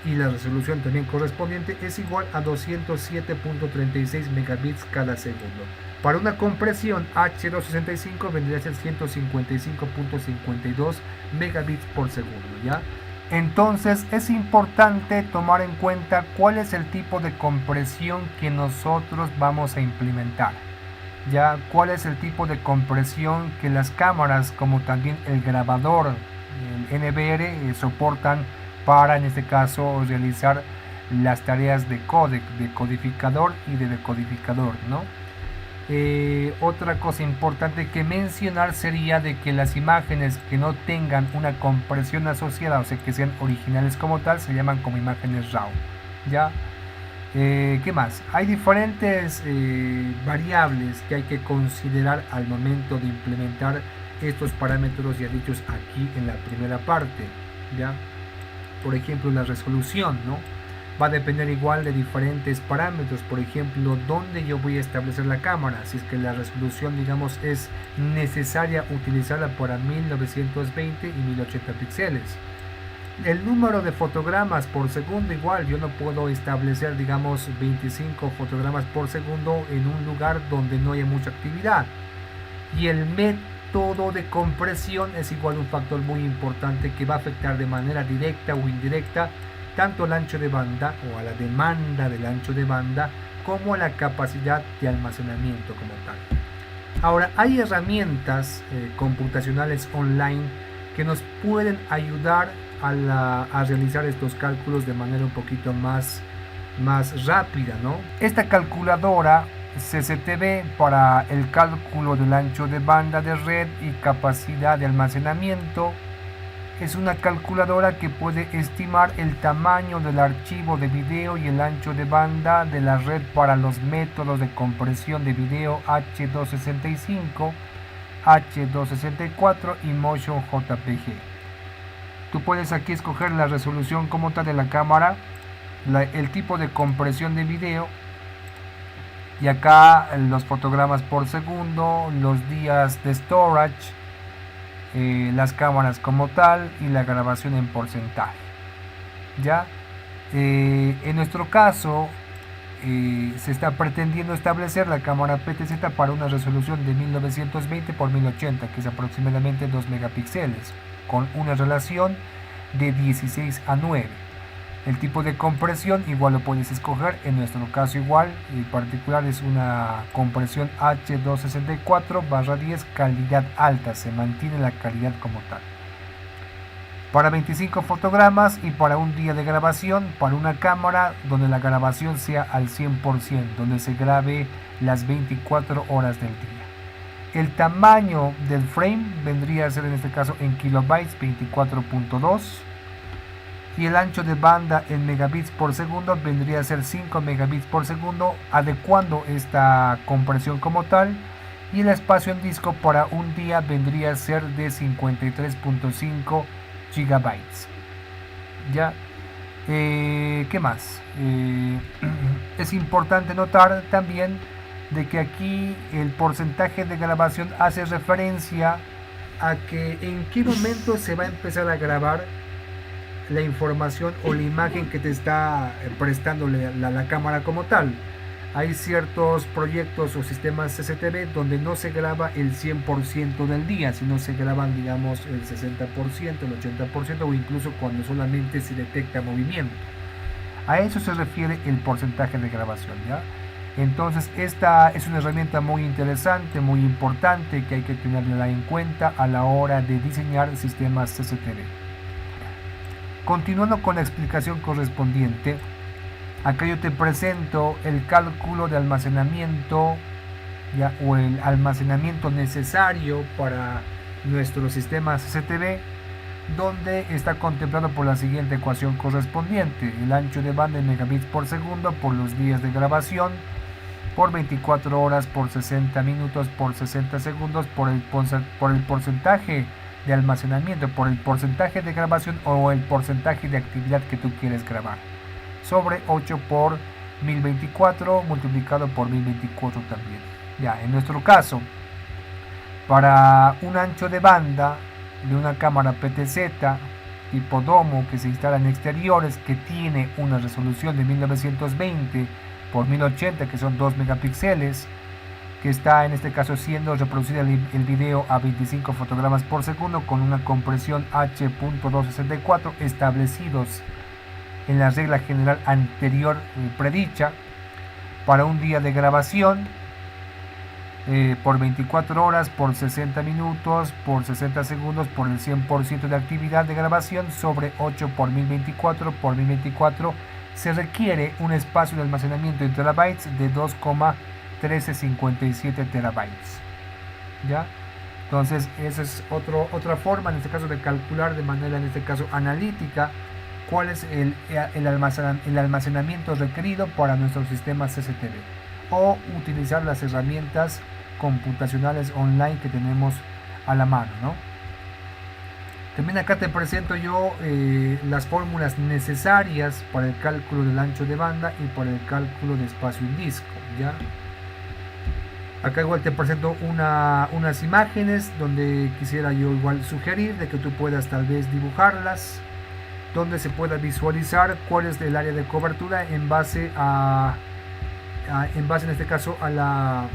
y la resolución también correspondiente, es igual a 207.36 megabits cada segundo. Para una compresión H265 vendría a ser 155.52 megabits por segundo, ¿ya? Entonces es importante tomar en cuenta cuál es el tipo de compresión que nosotros vamos a implementar, ¿ya? Cuál es el tipo de compresión que las cámaras como también el grabador, el NVR, soportan para, en este caso, realizar las tareas de codec, de codificador y de decodificador, ¿no? Otra cosa importante que mencionar sería de que las imágenes que no tengan una compresión asociada, o sea que sean originales como tal, se llaman como imágenes RAW, ¿ya? ¿Qué más? Hay diferentes variables que hay que considerar al momento de implementar estos parámetros ya dichos aquí en la primera parte, ¿ya? Por ejemplo, la resolución, ¿no? Va a depender igual de diferentes parámetros. Por ejemplo, dónde yo voy a establecer la cámara. Si es que la resolución, digamos, es necesaria utilizarla para 1920 y 1080 píxeles. El número de fotogramas por segundo igual. Yo no puedo establecer, digamos, 25 fotogramas por segundo en un lugar donde no haya mucha actividad. Y el método de compresión es igual un factor muy importante que va a afectar de manera directa o indirecta tanto el ancho de banda o a la demanda del ancho de banda como a la capacidad de almacenamiento como tal. Ahora, hay herramientas computacionales online que nos pueden ayudar a realizar estos cálculos de manera un poquito más rápida, ¿no? Esta calculadora CCTV para el cálculo del ancho de banda de red y capacidad de almacenamiento es una calculadora que puede estimar el tamaño del archivo de video y el ancho de banda de la red para los métodos de compresión de video H265, H264 y Motion JPG. Tú puedes aquí escoger la resolución como tal de la cámara, el tipo de compresión de video y acá los fotogramas por segundo, los días de storage, las cámaras como tal y la grabación en porcentaje, ¿ya? En nuestro caso se está pretendiendo establecer la cámara PTZ para una resolución de 1920 por 1080, que es aproximadamente 2 megapíxeles, con una relación de 16:9. El tipo de compresión igual lo puedes escoger, en nuestro caso igual, en particular es una compresión H264/10 calidad alta, se mantiene la calidad como tal. Para 25 fotogramas y para un día de grabación, para una cámara donde la grabación sea al 100%, donde se grabe las 24 horas del día. El tamaño del frame vendría a ser en este caso en kilobytes 24.2. Y el ancho de banda en megabits por segundo vendría a ser 5 megabits por segundo, adecuando esta compresión como tal. Y el espacio en disco para un día vendría a ser de 53.5 gigabytes. ¿Ya? ¿Qué más? Es importante notar también de que aquí el porcentaje de grabación hace referencia a que en qué momento se va a empezar a grabar la información o la imagen que te está prestando la cámara como tal. Hay ciertos proyectos o sistemas CCTV donde no se graba el 100% del día, sino se graban, digamos, el 60%, el 80% o incluso cuando solamente se detecta movimiento. A eso se refiere el porcentaje de grabación, ¿ya? Entonces esta es una herramienta muy interesante, muy importante, que hay que tenerla en cuenta a la hora de diseñar sistemas CCTV. Continuando con la explicación correspondiente, acá yo te presento el cálculo de almacenamiento, ¿ya? O el almacenamiento necesario para nuestro sistema CCTV, donde está contemplado por la siguiente ecuación correspondiente: el ancho de banda en megabits por segundo por los días de grabación, por 24 horas, por 60 minutos, por 60 segundos, por el porcentaje de almacenamiento, por el porcentaje de grabación o el porcentaje de actividad que tú quieres grabar, sobre 8 por 1024 multiplicado por 1024 también. Ya, en nuestro caso, para un ancho de banda de una cámara PTZ tipo domo que se instala en exteriores, que tiene una resolución de 1920 por 1080, que son 2 megapíxeles, que está en este caso siendo reproducida el video a 25 fotogramas por segundo con una compresión H.264 establecidos en la regla general anterior predicha, para un día de grabación, por 24 horas, por 60 minutos, por 60 segundos, por el 100% de actividad de grabación, sobre 8 por 1024 por 1024, se requiere un espacio de almacenamiento en terabytes de 2,1357 terabytes. ¿Ya? Entonces, esa es otra forma, en este caso, de calcular de manera, en este caso, analítica, cuál es el almacenamiento requerido para nuestro sistema CCTV, o utilizar las herramientas computacionales online que tenemos a la mano, ¿no? También acá te presento yo las fórmulas necesarias para el cálculo del ancho de banda y para el cálculo de espacio en disco, ¿ya? Acá igual te presento unas imágenes donde quisiera yo igual sugerir de que tú puedas tal vez dibujarlas, donde se pueda visualizar cuál es el área de cobertura en base en este caso a la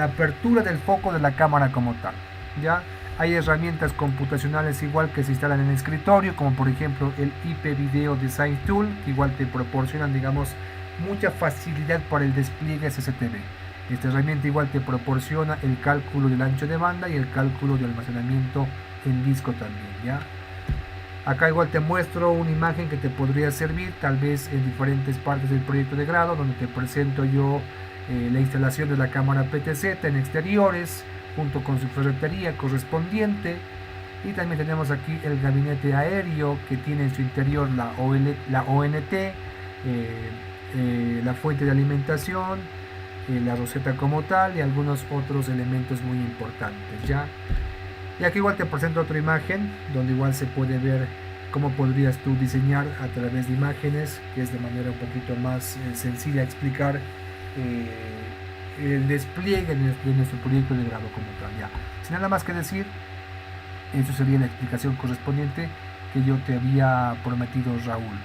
apertura del foco de la cámara como tal, ¿ya? Hay herramientas computacionales igual que se instalan en el escritorio, como por ejemplo el IP Video Design Tool, que igual te proporcionan, digamos, mucha facilidad para el despliegue CCTV. Esta herramienta igual te proporciona el cálculo del ancho de banda y el cálculo de almacenamiento en disco también, ¿ya? Acá igual te muestro una imagen que te podría servir tal vez en diferentes partes del proyecto de grado, donde te presento yo la instalación de la cámara PTZ en exteriores, junto con su ferretería correspondiente. Y también tenemos aquí el gabinete aéreo, que tiene en su interior la ONT, la fuente de alimentación, la roseta como tal y algunos otros elementos muy importantes, ¿ya? Y aquí igual te presento otra imagen donde igual se puede ver cómo podrías tú diseñar a través de imágenes, que es de manera un poquito más sencilla explicar el despliegue de nuestro proyecto de grado como tal, ¿ya? Sin nada más que decir, eso sería la explicación correspondiente que yo te había prometido, Raúl.